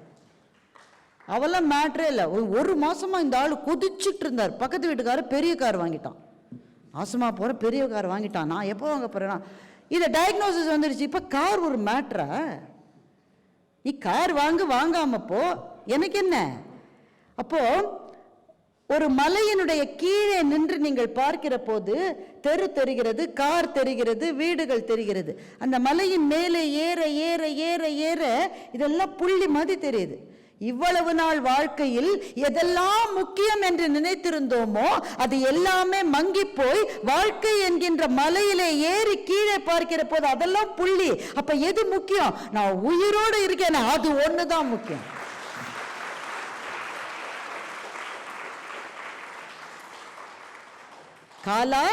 அவெல்லாம் மேட்ரே இல்லை. 1 மாசமா இந்த ஆள் குதிச்சுட்டு இருந்தார். பக்கத்து வீட்டுக்காரர் பெரிய கார் வாங்கிட்டான், மாசமா போகிற பெரிய கார் வாங்கிட்டான். நான் எப்போ வாங்க போகிறேன்னா, இந்த டயக்னோசிஸ் வந்துடுச்சு. இப்போ கார் ஒரு மேட்ரா? நீ கார் வாங்காம போ, எனக்கு என்ன? அப்போ ஒரு மலையினுடைய கீழே நின்று நீங்கள் பார்க்கிற போது தெரு தெரிகிறது, கார் தெரிகிறது, வீடுகள் தெரிகிறது. அந்த மலையின் மேலே ஏற ஏற ஏற ஏற இதெல்லாம் புள்ளி மாதிரி தெரியுது. இவ்வளவு நாள் வாழ்க்கையில் எதெல்லாம் முக்கியம் என்று நினைத்திருந்தோமோ அது எல்லாமே மங்கி போய் வாழ்க்கை என்கின்ற மலையிலே ஏறி கீழே பார்க்கிற போது அதெல்லாம் புள்ளி. அப்ப எது முக்கியம்? நான் உயிரோடு இருக்கேன், அது ஒண்ணுதான் முக்கியம். காலா,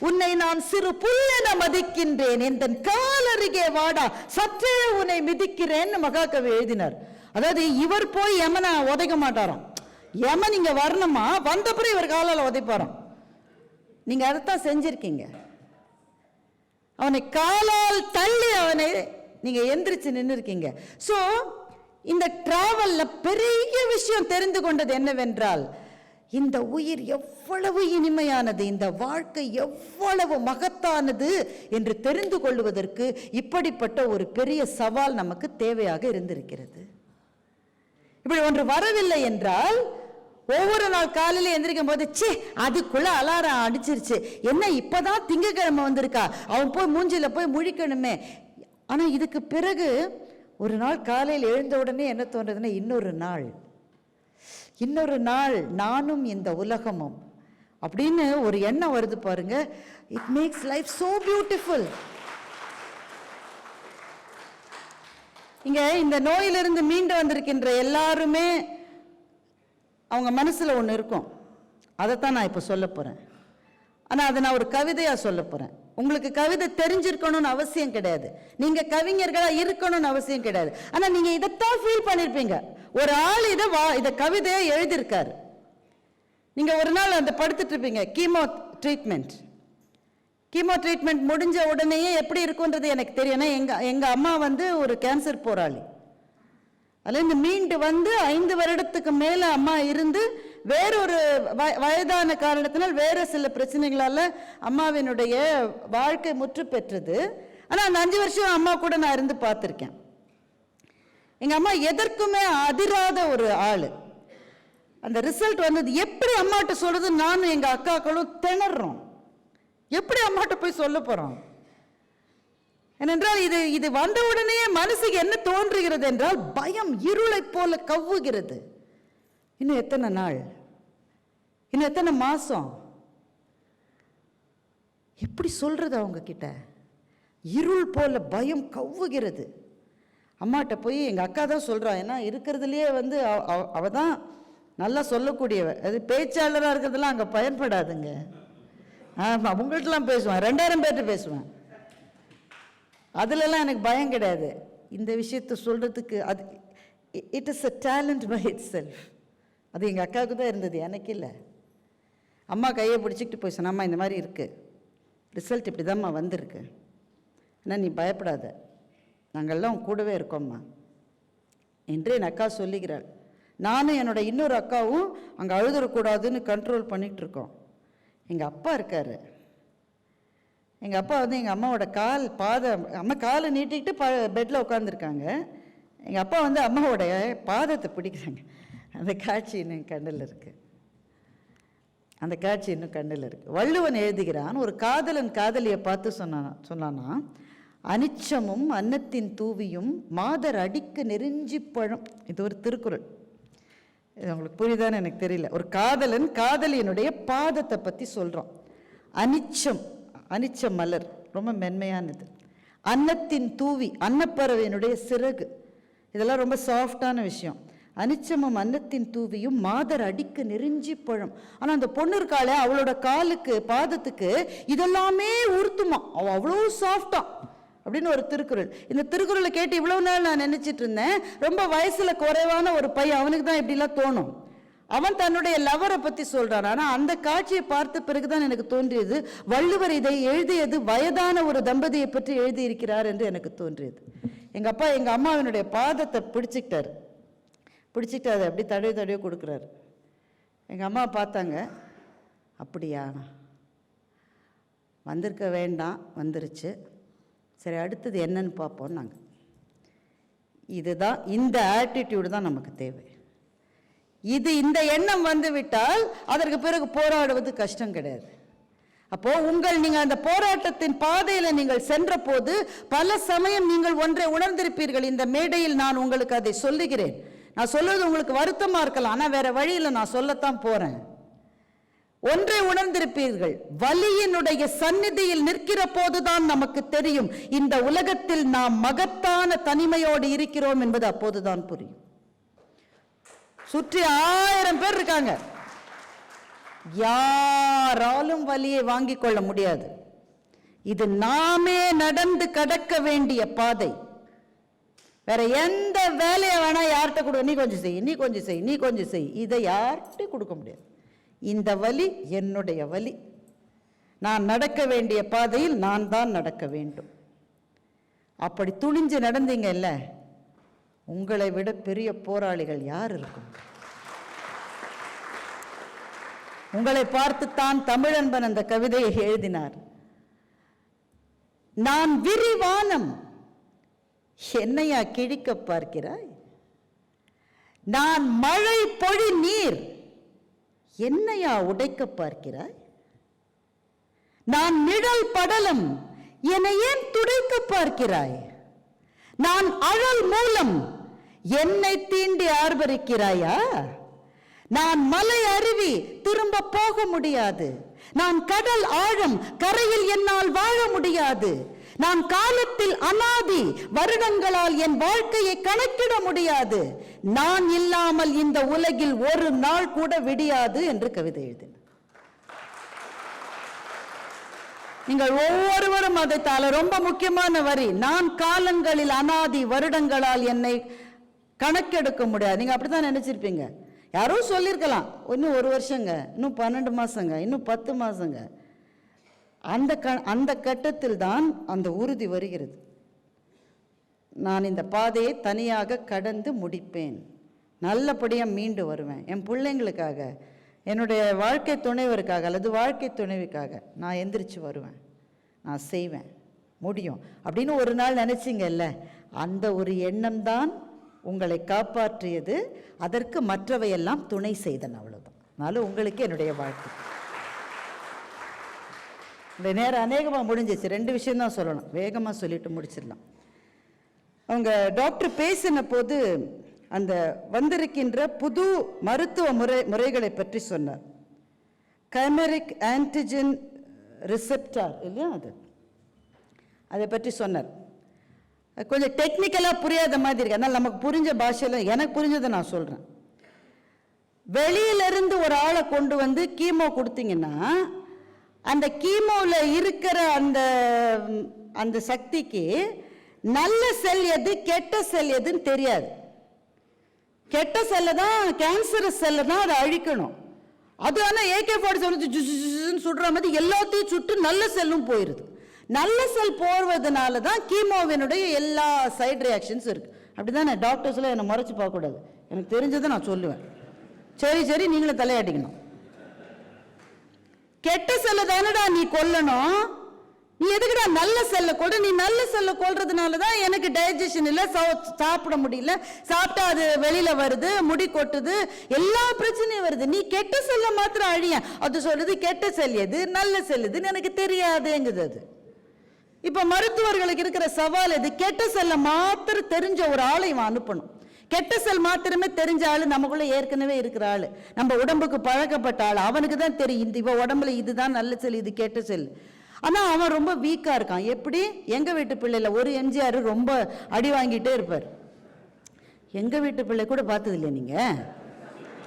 உன்னை நான் சிறு புல்லென மதிக்கின்றேன், என் காலருகே வாடா, சற்றே உன்னை மிதிக்கிறேன்னு மகாகவி எழுதினார். அதாவது இவர் போய் யமனை உதைக்க மாட்டாராம், யமன் இங்க வரணுமா, வந்தப்பறம் இவர் காலால் உதைப்பாராம். நீங்க அதைத்தான் செஞ்சிருக்கீங்க. அவனை காலால் தள்ளி அவனை நீங்க எந்திரிச்சு நின்று இருக்கீங்க. சோ இந்த டிராவல்ல பெரிய விஷயம் தெரிந்து கொண்டது என்னவென்றால், இந்த உயிர் எவ்வளவு இனிமையானது, இந்த வாழ்க்கை எவ்வளவு மகத்தானது என்று தெரிந்து கொள்வதற்கு இப்படிப்பட்ட ஒரு பெரிய சவால் நமக்கு தேவையாக இருந்திருக்கிறது. இப்படி ஒன்று வரவில்லை என்றால் ஒவ்வொரு நாள் காலையில் எந்திரிக்கும் போது ச்சே அதுக்குள்ள அலாரம் அடிச்சிருச்சு, என்ன இப்பதான் திங்கக்கிழமை வந்திருக்கா, அவன் போய் மூஞ்சில போய் முழிக்கணுமே. ஆனா இதுக்கு பிறகு ஒரு நாள் காலையில் எழுந்த உடனே என்ன தோன்றதுன்னா, இன்னொரு நாள் நானும் இந்த உலகமும் அப்படின்னு ஒரு எண்ணம் வருது பாருங்க. It makes life so beautiful. இங்க இந்த நோயிலிருந்து மீண்டு வந்திருக்கின்ற எல்லாருமே அவங்க மனசுல ஒன்று இருக்கும். அதைத்தான் நான் இப்போ சொல்ல போறேன். ஆனா அதை நான் ஒரு கவிதையா சொல்ல போறேன். உங்களுக்கு கவிதை தெரிஞ்சிருக்கணும்னு அவசியம் கிடையாது, நீங்க கவிஞர்களா இருக்கணும்னு அவசியம் கிடையாது. ஆனா நீங்க இதைத்தான் ஃபீல் பண்ணிருப்பீங்க. ஒரு ஆள் இதை கவிதையா எழுதியிருக்காரு. நீங்க ஒரு நாள் அந்த படுத்துட்டு இருப்பீங்க. கீமோ ட்ரீட்மெண்ட் முடிஞ்ச உடனேயே எப்படி இருக்குன்றது எனக்கு தெரியும். எங்க அம்மா ஒரு கேன்சர் போராளி. அதுல மீண்டு 5 வருடத்துக்கு மேல அம்மா இருந்து வேறொரு வயதான காரணத்தினால் வேற சில பிரச்சனைகளால அம்மாவினுடைய வாழ்க்கை முற்று பெற்றது. ஆனா அந்த 5 வருஷம் அம்மா கூட நான் இருந்து பார்த்திருக்கேன். எங்க அம்மா எதற்குமே அதிராத ஒரு ஆளு. அந்த ரிசல்ட் வந்தது எப்படி அம்மாட்ட சொல்றது, நானும் எங்க அக்காக்களும் திணறோம். எப்படி அம்மாட்ட போய் சொல்ல போறோம்? ஏனென்றால் இது வந்த உடனே மனசுக்கு என்ன தோன்றுகிறது என்றால் பயம் இருளை போல கவ்வுகிறது. இன்னும் எத்தனை நாள், இன்னும் எத்தனை மாசம், எப்படி சொல்றது அவங்க கிட்ட? இருள் போல பயம் கவ்வுகிறது. அம்மாட்ட போய் எங்க அக்கா தான் சொல்றா, ஏன்னா இருக்கிறதுலயே அவ தான் நல்லா சொல்லக்கூடியவ. அது பேச்சாளராக இருக்கிறதுலாம் அங்கே பயன்படாதுங்க. ஆமாம், உங்கள்கிட்டலாம் பேசுவேன், 2000 பேர்கிட்ட பேசுவேன். அதுலலாம் எனக்கு பயம் கிடையாது. இந்த விஷயத்தை சொல்றதுக்கு அது it is a talent by itself. அது எங்கள் அக்காவுக்கு தான் இருந்தது, எனக்கு இல்லை. அம்மா கையை பிடிச்சிக்கிட்டு போய் சொன்னாம்மா, இந்த மாதிரி இருக்குது, ரிசல்ட் இப்படி தான்மா வந்திருக்கு, ஆனால் நீ பயப்படாத, நாங்கள்லாம் கூடவே இருக்கோம்மா என்று என் அக்கா சொல்லுகிறாள். நானும் என்னோட இன்னொரு அக்காவும் அங்கே அழுதுறக்கூடாதுன்னு கண்ட்ரோல் பண்ணிகிட்டு இருக்கோம். எங்கள் அப்பா இருக்கார். எங்கள் அப்பா எங்கள் அம்மாவோட அம்மா காலை நீட்டிக்கிட்டு பெட்டில் உட்காந்துருக்காங்க. எங்கள் அப்பா அம்மாவோட பாதத்தை பிடிக்கிறாங்க. அந்த காட்சி இன்னும் கண்ணில் இருக்குது. அந்த காட்சி இன்னும் கண்ணில் இருக்குது. வள்ளுவன் எழுதுகிறான், ஒரு காதலன் காதலியை பார்த்து சொன்னானா, அனிச்சமும் அன்னத்தின் தூவியும் மாதர் அடிக்கு நெருஞ்சி பழம். இது ஒரு திருக்குறள். இது உங்களுக்கு புரியுதான்னு எனக்கு தெரியல. ஒரு காதலன் காதலியினுடைய பாதத்தை பற்றி சொல்கிறோம். அனிச்ச மலர் ரொம்ப மென்மையானது. அன்னத்தின் தூவி, அன்னப்பறவையினுடைய சிறகு, இதெல்லாம் ரொம்ப சாஃப்டான விஷயம். அனிச்சமும் அன்னத்தின் தூவியும் மாதர் அடிக்கு நெருஞ்சி பழம். ஆனால் அந்த பொண்ணு இருக்காளே, அவளோட காலுக்கு பாதத்துக்கு இதெல்லாமே உறுத்துமா, அவள் அவ்வளோ சாஃப்டா அப்படின்னு ஒரு திருக்குறள். இந்த திருக்குறளை கேட்டு இவ்வளவு நாள் நான் நினைச்சிட்டு இருந்தேன், ரொம்ப வயசுல குறைவான ஒரு பையன், அவனுக்கு தான் இப்படிலாம் தோணும். அவன் தன்னுடைய லவரை பத்தி சொல்றான். ஆனா அந்த காட்சியை பார்த்த பிறகுதான் எனக்கு தோன்றியது, வள்ளுவர் இதை எழுதியது வயதான ஒரு தம்பதியை பற்றி எழுதியிருக்கிறார் என்று எனக்கு தோன்றியது. எங்க அப்பா எங்க அம்மாவினுடைய பாதத்தை பிடிச்சிக்கிட்டாரு, பிடிச்சிக்கிட்டு அதை அப்படி தடவை கொடுக்குறாரு. எங்க அம்மா பார்த்தாங்க, அப்படியா, வந்திருக்க வேண்டாம், வந்துருச்சு, சரி அடுத்தது என்னன்னு பார்ப்போம். நாங்கள் இதுதான், இந்த ஆட்டிடியூடு தான் நமக்கு தேவை. இந்த எண்ணம் வந்து விட்டால் அதற்கு பிறகு போராடுவது கஷ்டம் கிடையாது. அப்போ நீங்கள் அந்த போராட்டத்தின் பாதையில் நீங்கள் சென்ற போது பல சமயம் நீங்கள் ஒன்றை உணர்ந்திருப்பீர்கள். இந்த மேடையில் நான் உங்களுக்கு அதை சொல்லுகிறேன். நான் சொல்வது உங்களுக்கு வருத்தமா இருக்கலாம், ஆனால் வேற வழியில் நான் சொல்லத்தான் போறேன். ஒன்றை உணர்ந்திருப்பீர்கள், வலியினுடைய சந்நிதியில் நிற்கிற போதுதான் நமக்கு தெரியும் இந்த உலகத்தில் நாம் மகத்தான தனிமையோடு இருக்கிறோம் என்பது அப்போதுதான் புரியும். சுற்றி 1000 பேர் இருக்காங்க, யாராலும் வலியை வாங்கிக் கொள்ள முடியாது. இது நாமே நடந்து கடக்க வேண்டிய பாதை. வேற எந்த வேலையை வேணா யார்கிட்ட கொடுக்க, நீ கொஞ்சம் செய், நீ கொஞ்சம் செய், நீ கொஞ்சம் செய், இதை யார்கிட்ட கொடுக்க முடியாது. இந்த வலி என்னுடைய வலி. நான் நடக்க வேண்டிய பாதையில் நான் தான் நடக்க வேண்டும். அப்படி துணிஞ்சு நடந்தீங்க இல்ல, உங்களை விட பெரிய போராளிகள் யார் இருக்கும்? உங்களை பார்த்துத்தான் தமிழன்பன் அந்த கவிதையை எழுதினார். நான் விரிவானம், என்னையா கிழிக்க பார்க்கிறாய்? நான் மழை பொழி நீர், என்னையா உடைக்க பார்க்கிறாய்? நான் நிழல் படலம், என்னை ஏன் துடைக்க பார்க்கிறாய்? நான் அழல் மூலம், என்னை தீண்டி ஆர்ப்பரிக்கிறாயா? நான் மலை அருவி, திரும்ப போக முடியாது. நான் கடல் ஆழம், கரையில் என்னால் வாழ முடியாது. நான் காலத்தில் அனாதி, வருடங்களால் என் வாழ்க்கையை கணக்கிட முடியாது, நான் இல்லாமல் இந்த உலகில் ஒரு நாள் கூட விடியாது என்று கவிதை எழுதினார். நீங்கள் ஒவ்வொருவரும் அதை தாள ரொம்ப முக்கியமான வரி, நான் காலங்களில் அனாதி, வருடங்களால் என்னை கணக்கெடுக்க முடியாது. நீங்க அப்படித்தான் நினைச்சிருப்பீங்க. யாரோ சொல்லியிருக்கலாம், இன்னும் 1 வருஷங்க, இன்னும் 12 மாசங்க, இன்னும் 10 மாசங்க. அந்த கட்டத்தில் தான் அந்த உறுதி வருகிறது. நான் இந்த பாதையை தனியாக கடந்து முடிப்பேன், நல்லபடியாக மீண்டு வருவேன், என் பிள்ளைங்களுக்காக, என்னுடைய வாழ்க்கை துணைவருக்காக அல்லது வாழ்க்கை துணைவிக்காக நான் எந்திரிச்சு வருவேன், நான் செய்வேன், முடியும் அப்படின்னு ஒரு நாள் நினைச்சிங்கல்ல, அந்த ஒரு எண்ணம் தான் உங்களை காப்பாற்றியது. அதற்கு மற்றவையெல்லாம் துணை செய்தன, அவ்வளவுதான். அதனால உங்களுக்கு என்னுடைய வாழ்க்கை. இந்த நேரம் அநேகமாக முடிஞ்சிச்சு. 2 விஷயம் தான் சொல்லணும், வேகமாக சொல்லிட்டு முடிச்சிடலாம். அவங்க டாக்டர் பேசின போது அந்த வந்திருக்கின்ற புது மருத்துவ முறைகளை பற்றி சொன்னார். கைமெரிக் ஆன்டிஜன் ரிசெப்டார் இல்லையா, அதை பற்றி சொன்னார். கொஞ்சம் டெக்னிக்கலாக புரியாத மாதிரி இருக்கு, அதனால் நமக்கு புரிஞ்ச பாஷையில் எனக்கு புரிஞ்சதை நான் சொல்கிறேன். வெளியிலிருந்து ஒரு ஆளை கொண்டு வந்து கீமோ கொடுத்தீங்கன்னா அந்த கீமோவில் இருக்கிற அந்த சக்திக்கு நல்ல செல் எது கெட்ட செல் எதுன்னு தெரியாது. கெட்ட செல்லை தான், கேன்சரஸ் செல்லை தான் அதை அழிக்கணும். அது ஆனால் AK-47 சுடுற மாதிரி எல்லாத்தையும் சுட்டு நல்ல செல்லும் போயிடுது. நல்ல செல் போடுவதனால தான் கீமோவினுடைய எல்லா சைட் ரியாக்ஷன்ஸ் இருக்கு. அப்படிதானே? டாக்டர்ஸ்லாம் என்னை முறைச்சு பார்க்கக்கூடாது, எனக்கு தெரிஞ்சதை நான் சொல்லுவேன். சரி நீங்களும் தலையாட்டிக்கணும். கெட்ட செல்லை தானடா நீ கொல்லணும், நீ எதுக்குடா நல்ல செல்லை கொடு? நீ நல்ல செல்லை கொல்றதுனால தான் எனக்கு டைஜஷன் இல்லை, சாப்பிட முடியல, சாப்பிட்டா அது வெளியில வருது, முடி கொட்டுது, எல்லா பிரச்சனையும் வருது. நீ கெட்ட செல்லை மாத்திரம் அழிய. அது சொல்லுது கெட்ட செல் எது நல்ல செல் எதுன்னு எனக்கு தெரியாதுங்குது. அது இப்ப மருத்துவர்களுக்கு இருக்கிற சவால் எது? கெட்ட செல்லை மாத்திரம் தெரிஞ்ச ஒரு ஆளை இவன் அனுப்பணும். கெட்ட செல் மாத்திரமே தெரிஞ்ச ஆளு நமக்குள்ள ஏற்கனவே இருக்கிற ஆளு, நம்ம உடம்புக்கு பழக்கப்பட்ட ஆள், அவனுக்கு தான் தெரியும் இவ உடம்புல இதுதான் நல்ல செல், இது கெட்ட செல். ஆனா அவன் ரொம்ப வீக்கா இருக்கான். எப்படி? எங்க வீட்டு பிள்ளைல ஒரு எம்ஜிஆர் ரொம்ப அடி வாங்கிட்டே இருப்பார். எங்க வீட்டு பிள்ளை கூட பார்த்தது இல்லையா நீங்க?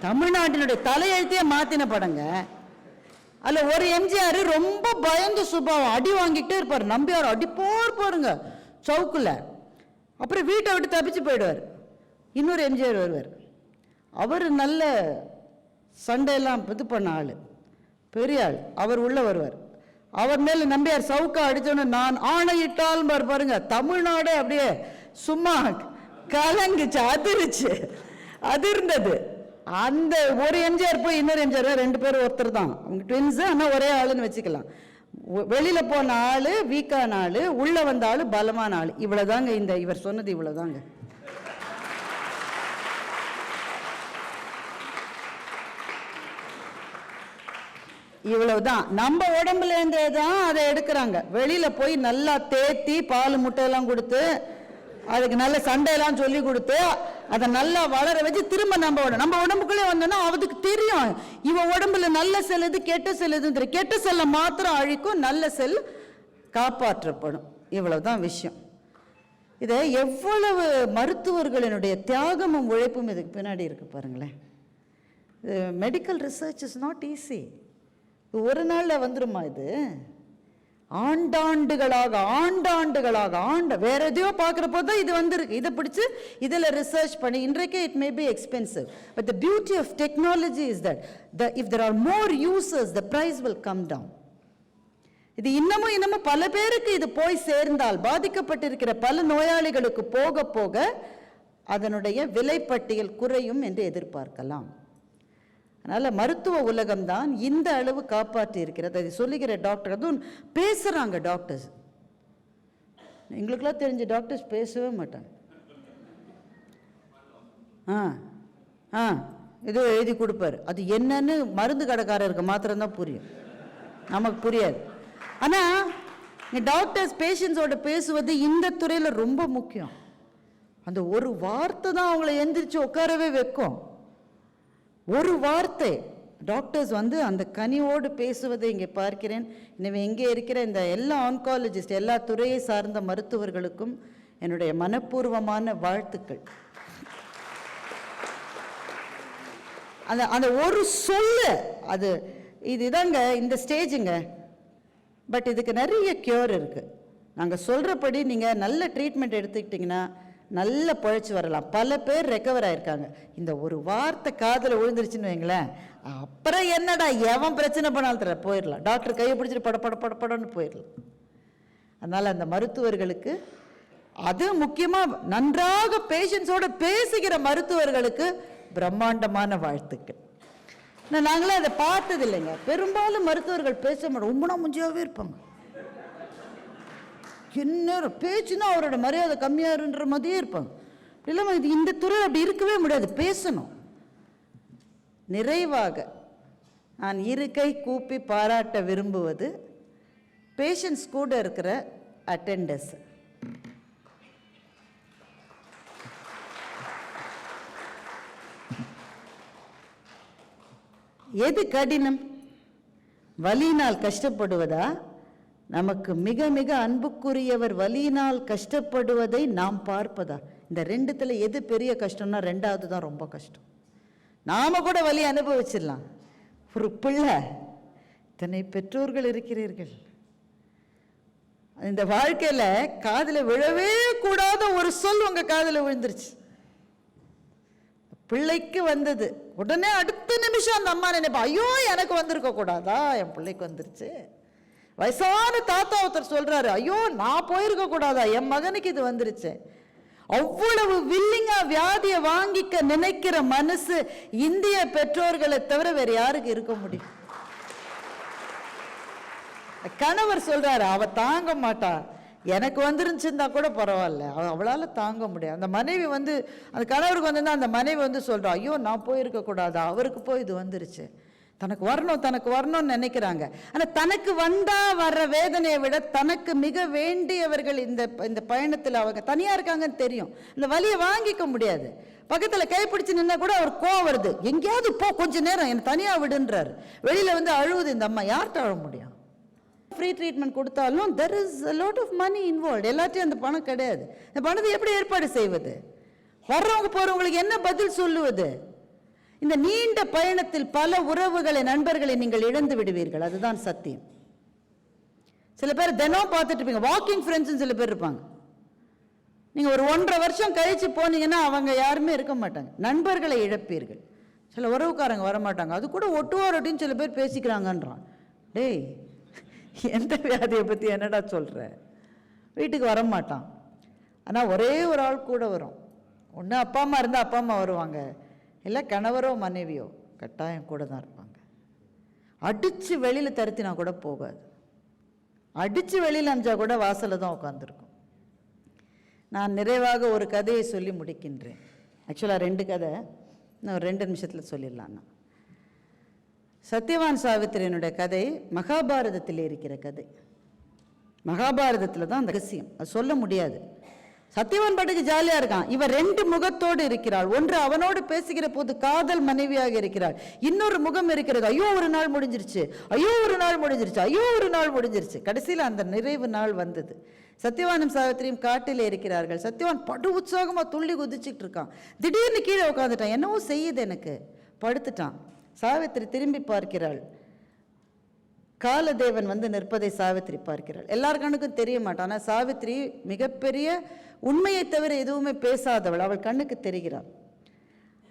தமிழ்நாட்டினுடைய தலையெழுத்தையே மாத்தின படங்க. அல்ல ஒரு எம்ஜிஆர் ரொம்ப பயந்து சுபாவம், அடி வாங்கிட்டே இருப்பார். நம்பியார் அடிப்போர் பாருங்க சவுக்குல. அப்புறம் வீட்டை விட்டு தப்பிச்சு போயிடுவார். இன்னொரு எம்ஜிஆர் வருவார், அவர் நல்ல சண்டையெல்லாம் இது பண்ண ஆள், பெரிய ஆள். அவர் உள்ள வருவார், அவர் மேல நம்பியார் சவுக்கா அடிச்சோன்னு நான் ஆணையிட்டால் பாருங்க, தமிழ்நாடு அப்படியே சும்மா கலங்குச்சு, அதிர்ந்தது. அந்த ஒரு எம்ஜிஆர் போய் இன்னொரு எம்ஜிஆர், 2 பேரும் ஒருத்தர் தான், அவங்க ட்வின்ஸ், ஆனால் ஒரே ஆளுன்னு வச்சுக்கலாம். வெளியில போன ஆளு வீக்கான ஆளு, உள்ள வந்த ஆளு பலமான ஆளு. இவ்வளவுதாங்க இந்த இவர் சொன்னது, இவ்வளவுதாங்க. இவ்வளவுதான். நம்ம உடம்புல இருந்தேதான் அதை எடுக்கிறாங்க. வெளியில போய் நல்லா தேத்தி பால் முட்டையெல்லாம் கொடுத்து அதுக்கு நல்ல சண்டையெல்லாம் சொல்லி கொடுத்து அதை நல்லா வளர வச்சு திரும்ப நம்ம உடம்புக்குள்ளே வந்தோம்னா அதுக்கு தெரியும் இவன் உடம்புல நல்ல செல் எது கெட்ட செல் எதுன்னு தெரியும். கெட்ட செல்லை மாத்திரம் அழிக்கும், நல்ல செல் காப்பாற்றப்படும். இவ்வளவுதான் விஷயம். இதை எவ்வளவு மருத்துவர்களினுடைய தியாகமும் உழைப்பும் இதுக்கு பின்னாடி இருக்கு பாருங்களேன். Medical research is not easy. ஒரு நாள்ல வந்துருமா? இது ஆண்டாண்டுகளாக வேற எதையோ பார்க்குறப்போ தான் இது வந்திருக்கு. இதை பிடிச்சு இதில் ரிசர்ச் பண்ணி இன்றைக்கு it may be expensive, but the beauty of technology is that if there are more users the price will come down. இது இன்னமும் பல பேருக்கு இது போய் சேர்ந்தால், பாதிக்கப்பட்டிருக்கிற பல நோயாளிகளுக்கு போக போக அதனுடைய விலைப்பட்டியல் குறையும் என்று எதிர்பார்க்கலாம். அதனால மருத்துவ உலகம் தான் இந்த அளவு காப்பாற்றி இருக்கிறது. அதை சொல்லுகிற டாக்டர், அதுவும் பேசுறாங்க டாக்டர்ஸ். எங்களுக்கெல்லாம் தெரிஞ்ச டாக்டர்ஸ் பேசவே மாட்டாங்க. ஏதோ எழுதி கொடுப்பாரு, அது என்னன்னு மருந்து கடைக்காரருக்கு மாத்திரம்தான் புரியும், நமக்கு புரியாது. ஆனா டாக்டர்ஸ் பேஷண்ட்ஸோட பேசுவது இந்த துறையில ரொம்ப முக்கியம். அந்த ஒரு வார்த்தை தான் அவங்களை எந்திரிச்சு உட்காரவே வைக்கும். ஒரு வார்த்தை டாக்டர்ஸ் வந்து அந்த கனிவோடு பேசுவதை இங்கே பார்க்கிறேன். எனவே இங்கே இருக்கிற இந்த எல்லா ஆன்காலஜிஸ்ட், எல்லா துறையை சார்ந்த மருத்துவர்களுக்கும் என்னுடைய மனப்பூர்வமான வாழ்த்துக்கள். அந்த அந்த ஒரு சொல்லு அது இதுதாங்க இந்த ஸ்டேஜுங்க. பட் இதுக்கு நிறைய க்யூர் இருக்குது. நாங்கள் சொல்கிறபடி நீங்கள் நல்ல ட்ரீட்மெண்ட் எடுத்துக்கிட்டிங்கன்னா நல்ல பழச்சி வரலாம். பல பேர் ரெக்கவர் ஆகிருக்காங்க. இந்த ஒரு வார்த்தை காதில் விழுந்துருச்சுன்னு வைங்களேன், அப்புறம் என்னடா எவன் பிரச்சனை பண்ணாலும் தர போயிடலாம். டாக்டர் கையை பிடிச்சிட்டு படன்னு போயிடலாம். அதனால் அந்த மருத்துவர்களுக்கு, அது முக்கியமாக நன்றாக பேஷண்ட்ஸோடு பேசுகிற மருத்துவர்களுக்கு பிரம்மாண்டமான வாழ்த்துக்கள். நாங்களே அதை பார்த்தது இல்லைங்க. பெரும்பாலும் மருத்துவர்கள் பேச மாட்டோம், உண்மைனா முஞ்சாவே இருப்பாங்க. என்ன பேச்சுன்னா அவரோட மரியாதை கம்மியாருன்ற மாதிரியே இருப்பாங்க. இல்லாமல் இது இந்த துறை அப்படி இருக்கவே முடியாது, பேசணும். நிறைவாக நான் இருக்கை கூப்பி பாராட்ட விரும்புவது பேஷண்ட்ஸ் கூட இருக்கிற அட்டெண்டர்ஸ். எது கடினம்? வலியினால் கஷ்டப்படுவதா? நமக்கு மிக மிக அன்புக்குரியவர் வலியினால் கஷ்டப்படுவதை நாம் பார்ப்பதா? இந்த ரெண்டுத்துல எது பெரிய கஷ்டம்னா ரெண்டாவது தான் ரொம்ப கஷ்டம். நாம கூட வலி அனுபவிச்சிடலாம். ஒரு பிள்ளை, இத்தனை பெற்றோர்கள் இருக்கிறீர்கள். இந்த வாழ்க்கையில காதில் விழவே கூடாத ஒரு சொல் உங்க காதில் விழுந்துருச்சு. பிள்ளைக்கு வந்தது உடனே அடுத்த நிமிஷம் அந்த அம்மா நினைப்பா, ஐயோ எனக்கு வந்திருக்க கூடாதா, என் பிள்ளைக்கு வந்துருச்சு. வயசான தாத்தா ஒருத்தர் சொல்றாரு, ஐயோ நான் போயிருக்க கூடாதா, என் மகனுக்கு இது வந்துருச்சு. அவ்வளவு வில்லிங்கா வியாதியை வாங்கிக்க நினைக்கிற மனசு இந்திய பெற்றோர்களை தவிர வேற யாருக்கு இருக்க முடியும்? கணவர் சொல்றாரு, அவ தாங்க மாட்டா, எனக்கு வந்துருந்துச்சுன்னா கூட பரவாயில்ல, அவளால தாங்க முடியாது. அந்த மனைவி வந்து, அந்த கணவருக்கு வந்து அந்த மனைவி வந்து சொல்றா, ஐயோ நான் போயிருக்க கூடாதா, அவருக்கு போய் இது வந்துருச்சு, தனக்கு வரணும்னு நினைக்கிறாங்க. ஆனால் தனக்கு வந்தா வர்ற வேதனையை விட தனக்கு மிக வேண்டியவர்கள் இந்த பயணத்தில் அவங்க தனியாக இருக்காங்கன்னு தெரியும். இந்த வலியை வாங்கிக்க முடியாது. பக்கத்தில் கைப்பிடிச்சு நின்னா கூட அவர் கோவம் வருது, எங்கேயாவது போ கொஞ்ச நேரம் என்னை தனியாக விடுன்றாரு. வெளியில் வந்து அழுவுது இந்த அம்மா, யார்கிட்ட அழ முடியும்? ஃப்ரீ ட்ரீட்மெண்ட் கொடுத்தாலும் there is a lot of money involved. எல்லாத்தையும் அந்த பணம் கிடையாது. இந்த பணத்தை எப்படி ஏற்பாடு செய்வது? வர்றவங்க போகிறவங்களுக்கு என்ன பதில் சொல்லுவது? இந்த நீண்ட பயணத்தில் பல உறவுகளை, நண்பர்களை நீங்கள் இழந்து விடுவீர்கள். அதுதான் சத்தியம். சில பேர் தினம் பார்த்துட்டு இருப்பீங்க, வாக்கிங் ஃப்ரெண்ட்ஸ் சில பேர் இருப்பாங்க. நீங்கள் ஒரு 1.5 வருஷம் கழிச்சு போனீங்கன்னா அவங்க யாருமே இருக்க மாட்டாங்க. நண்பர்களை இழப்பீர்கள். சில உறவுக்காரங்க வரமாட்டாங்க, அது கூட ஒட்டுவார் அப்படின்னு சில பேர் பேசிக்கிறாங்கன்றான். டேய், எந்த வியாதியை பற்றி என்னடா சொல்கிற? வீட்டுக்கு வரமாட்டான். ஆனால் ஒரே ஒரு ஆள் கூட வரும். ஒன்று அப்பா அம்மா இருந்தால் அப்பா அம்மா வருவாங்க, இல்லை கணவரோ மனைவியோ கட்டாயம் கூட தான் இருப்பாங்க. அடித்து வெளியில் தருத்தினா கூட போகாது, அடித்து வெளியில் அமிச்சா கூட வாசலில் தான் உட்காந்துருக்கும். நான் நிறைவாக ஒரு கதையை சொல்லி முடிக்கின்றேன். ஆக்சுவலாக 2 கதை, நான் ஒரு 2 நிமிஷத்தில் சொல்லிடலான்னா. சத்யவான் சாவித்திரியனுடைய கதை மகாபாரதத்தில் இருக்கிற கதை. மகாபாரதத்தில் தான் அந்த ரகசியம், அது சொல்ல முடியாது. சத்யவான் பாட்டுக்கு ஜாலியாக இருக்கான். இவர் 2 முகத்தோடு இருக்கிறாள். ஒன்று அவனோடு பேசுகிற போது காதல் மனைவியாக இருக்கிறாள், இன்னொரு முகம் இருக்கிறது, ஐயோ ஒரு நாள் முடிஞ்சிருச்சு, ஐயோ ஒரு நாள் முடிஞ்சிருச்சு, ஐயோ ஒரு நாள் முடிஞ்சிருச்சு. கடைசியில் அந்த நிறைவு நாள் வந்தது. சத்யவானும் சாவித்திரியும் காட்டில் இருக்கிறார்கள். சத்யவான் படு உற்சாகமாக துள்ளி குதிச்சுட்டு இருக்கான். திடீர்னு கீழே உட்காந்துட்டான். என்னவோ செய்யுது எனக்கு, படுத்துட்டான். சாவித்திரி திரும்பி பார்க்கிறாள். காலதேவன் வந்து நிற்பதை சாவித்திரி பார்க்கிறாள். எல்லார் கண்ணுக்கும் தெரிய மாட்டான். ஆனால் சாவித்திரி மிகப்பெரிய உண்மையை தவிர எதுவுமே பேசாதவள், அவள் கண்ணுக்கு தெரிகிறாள்.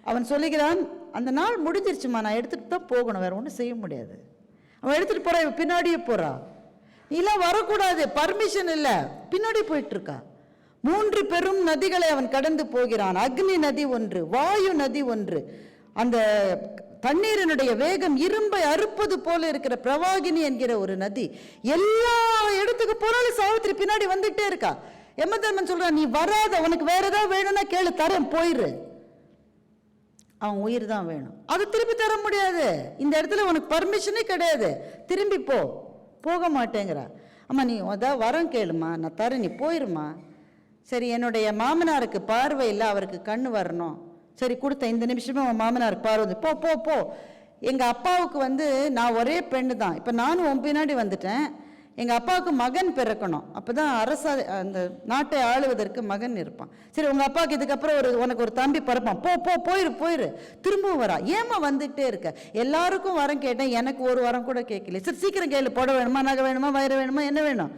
அவன் சொல்லுகிறான், அந்த நாள் முடிஞ்சிருச்சுமா, நான் எடுத்துகிட்டு தான் போகணும், வேற ஒன்றும் செய்ய முடியாது. அவன் எடுத்துகிட்டு போறா, இவன் பின்னாடியே போறா. நீலாம் வரக்கூடாது, பர்மிஷன் இல்லை, பின்னாடி போயிட்டு இருக்கா. 3 பெரும் நதிகளை அவன் கடந்து போகிறான். அக்னி நதி ஒன்று, வாயு நதி ஒன்று, அந்த தண்ணீரினுடைய வேகம் இரும்பை அறுப்பது போல இருக்கிற பிரவாகினி என்கிற ஒரு நதி. எல்லா இடத்துக்கு போனாலும் சாவித்திரி பின்னாடி வந்துட்டே இருக்கா. யமதர்மன் சொல்றான், நீ வராத, உனக்கு வேற ஏதாவது வேணும்னா கேளு, தரேன், போயிரு. அவன் உயிர் தான் வேணும், அது திருப்பி தர முடியாது. இந்த இடத்துல உனக்கு பர்மிஷனே கிடையாது, திரும்பி போக மாட்டேங்கிறா. அம்மா நீ அதான் வரம் கேளுமா, நான் தரேன், நீ போயிருமா. சரி, என்னுடைய மாமனாருக்கு பார்வை இல்லை, அவருக்கு கண்ணு வரணும். சரி கொடுத்த, இந்த நிமிஷமே உன் மாமனாருக்கு பார்வை, போ போ போ. எங்கள் அப்பாவுக்கு வந்து நான் ஒரே பெண்ணு தான், இப்போ நானும் உன் பின்னாடி வந்துட்டேன், எங்கள் அப்பாவுக்கு மகன் பிறக்கணும், அப்போ தான் அந்த நாட்டை ஆளுவதற்கு மகன் இருப்பான். சரி, உங்கள் அப்பாவுக்கு இதுக்கப்புறம் உனக்கு ஒரு தம்பி பிறப்பான், போயிரு திரும்பவும் வரா, ஏமா வந்துகிட்டே இருக்க? எல்லாருக்கும் வரம் கேட்டேன், எனக்கு ஒரு வரம் கூட கேட்கல. சரி சீக்கிரம் கேளு, புடவை வேணுமா, நகை வேணுமா, வயிறு வேணுமா, என்ன வேணும்?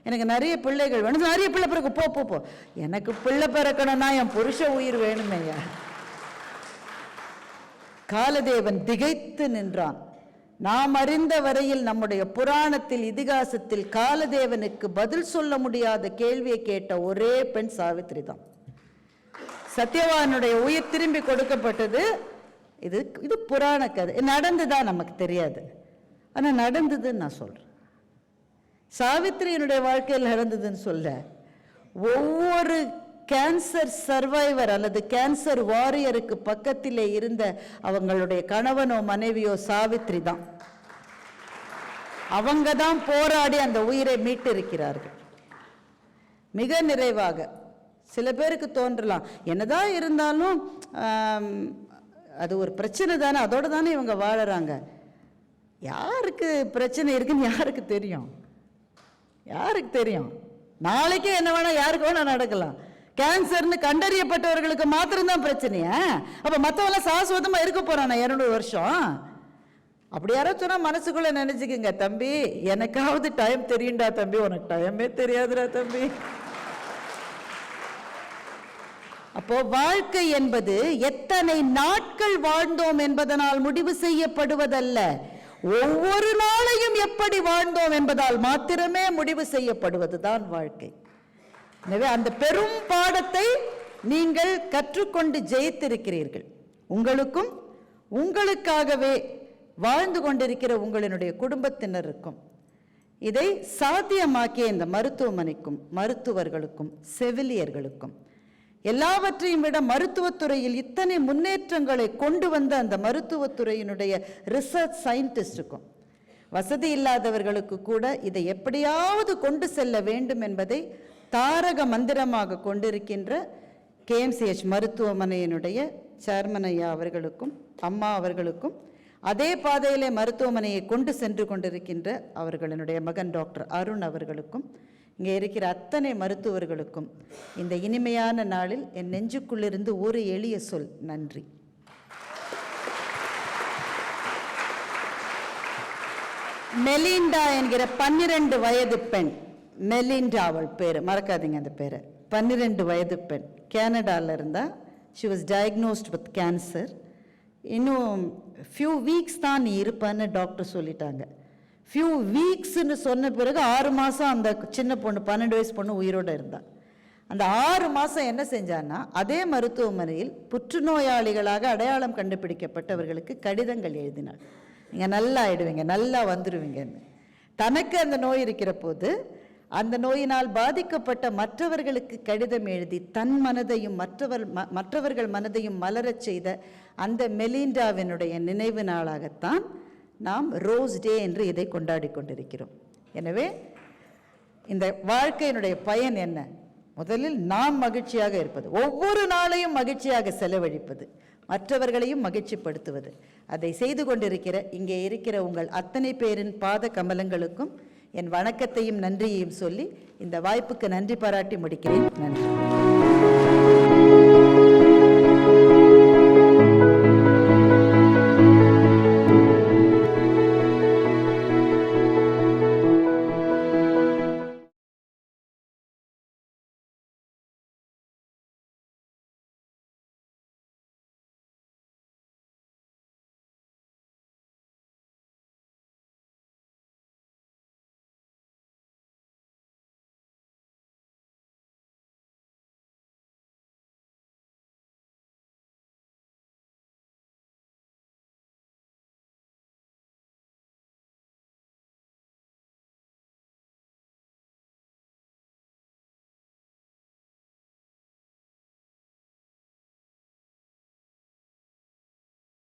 எனக்கு நிறைய பிள்ளைகள் வேணும். நிறைய பிள்ளை பிறகு போ. எனக்கு பிள்ளை பிறக்கணும்னா என் புருஷ உயிர் வேணுமையா? காலதேவன் திகைத்து நின்றான். நாம் அறிந்த வரையில் நம்முடைய புராணத்தில், இதிகாசத்தில் காலதேவனுக்கு பதில் சொல்ல முடியாத கேள்வியை கேட்ட ஒரே பெண் சாவித்திரி தான். சத்யவானுடைய உயிர் திரும்பி கொடுக்கப்பட்டது. இது புராண கதை, நடந்துதான் நமக்கு தெரியாது, ஆனா நடந்ததுன்னு நான் சொல்றேன். சாவித்திரியினுடைய வாழ்க்கையில் நடந்ததுன்னு சொல்ல, ஒவ்வொரு கேன்சர் சர்வைவர் அல்லது கேன்சர் வாரியருக்கு பக்கத்திலே இருந்த அவங்களுடைய கணவனோ மனைவியோ சாவித்திரி தான். அவங்க தான் போராடி அந்த உயிரை மீட்டிருக்கிறார்கள். மிக நிறைவாக சில பேருக்கு தோன்றலாம், என்னதான் இருந்தாலும் அது ஒரு பிரச்சனை தானே, அதோட தானே இவங்க வாழறாங்க. யாருக்கு பிரச்சனை இருக்குன்னு யாருக்கு தெரியும்? நாளைக்கே என்ன வேணா யாருக்கு வேணா நடக்கலாம். கேன்சர்னு கண்டறியப்பட்டவர்களுக்கு மாத்திரம்தான் பிரச்சனையா? அப்ப மற்றவங்க சாஸ்வதமா இருக்க போறானா 200 வருஷம்? அப்படி யாராவது சொன்னா மனசுக்குள்ள நினைச்சுக்குங்க, தம்பி எனக்காவது டைம் தெரியும்டா தம்பி, உனக்கு டைமே தெரியாதுடா தம்பி. அப்போ வாழ்க்கை என்பது எத்தனை நாட்கள் வாழ்ந்தோம் என்பதனால் முடிவு செய்யப்படுவதல்ல, ஒவ்வொரு நாளையும் எப்படி வாழ்ந்தோம் என்பதால் மாத்திரமே முடிவு செய்யப்படுவதுதான் வாழ்க்கை. எனவே அந்த பெரும் பாடத்தை நீங்கள் கற்றுக்கொண்டு ஜெயித்திருக்கிறீர்கள். உங்களுக்கும் உங்களுக்காகவே வாழ்ந்து கொண்டிருக்கிற உங்களுடைய குடும்பத்தினருக்கும் இதை சாத்தியமாக்கிய இந்த மருத்துவமனைக்கும் மருத்துவர்களுக்கும் செவிலியர்களுக்கும் எல்லாவற்றையும் விட மருத்துவத்துறையில் இத்தனை முன்னேற்றங்களை கொண்டு வந்த அந்த மருத்துவத்துறையினுடைய ரிசர்ச் சயின்டிஸ்டுக்கும், வசதி இல்லாதவர்களுக்கு கூட இதை எப்படியாவது கொண்டு செல்ல வேண்டும் என்பதை தாரக மந்திரமாக கொண்டிருக்கின்ற KMCH மருத்துவமனையினுடைய சேர்மன் ஐயா அவர்களுக்கும் அம்மா அவர்களுக்கும், அதே பாதையிலே மருத்துவமனையை கொண்டு சென்று கொண்டிருக்கின்ற அவர்களுடைய மகன் டாக்டர் அருண் அவர்களுக்கும், இங்கே இருக்கிற அத்தனை மருத்துவர்களுக்கும் இந்த இனிமையான நாளில் என் நெஞ்சுக்குள்ளிருந்து ஒரு எளிய சொல், நன்றி. மெலிண்டா என்கிற 12 வயது பெண், மெலிண்டா அவள் பேர், மறக்காதீங்க அந்த பேரை. 12 வயது பெண், கேனடாவில் இருந்தா. She was diagnosed with cancer. இன்னும் ஃபியூ வீக்ஸ் தான் நீ இருப்பேன்னு டாக்டர் சொல்லிட்டாங்க. ஃபியூ வீக்ஸ்ன்னு சொன்ன பிறகு 6 மாதம் அந்த சின்ன பொண்ணு 12 வயசு பொண்ணு உயிரோடு இருந்தா. அந்த 6 மாதம் என்ன செஞ்சான்னா, அதே மருத்துவமனையில் புற்றுநோயாளிகளாக அடையாளம் கண்டுபிடிக்கப்பட்டவர்களுக்கு கடிதங்கள் எழுதினாள். நீங்கள் நல்லா ஆயிடுவீங்க, நல்லா வந்துடுவீங்கன்னு. தனக்கு அந்த நோய் இருக்கிற போது அந்த நோயினால் பாதிக்கப்பட்ட மற்றவர்களுக்கு கடிதம் எழுதி தன் மனதையும் மற்றவர்கள் மனதையும் மலரச் செய்த அந்த மெலிண்டாவினுடைய நினைவு நாளாகத்தான் நாம் ரோஸ் டே என்று இதை கொண்டாடி கொண்டிருக்கிறோம். எனவே இந்த வாழ்க்கையினுடைய பயன் என்ன? முதலில் நாம் மகிழ்ச்சியாக இருப்பது, ஒவ்வொரு நாளையும் மகிழ்ச்சியாக செலவழிப்பது, மற்றவர்களையும் மகிழ்ச்சிப்படுத்துவது. அதை செய்து கொண்டிருக்கிற இங்கே இருக்கிற உங்கள் அத்தனை பேரின் பாத கமலங்களுக்கும் என் வணக்கத்தையும் நன்றியையும் சொல்லி இந்த வாய்ப்புக்கு நன்றி பாராட்டி முடிக்கிறேன். நன்றி.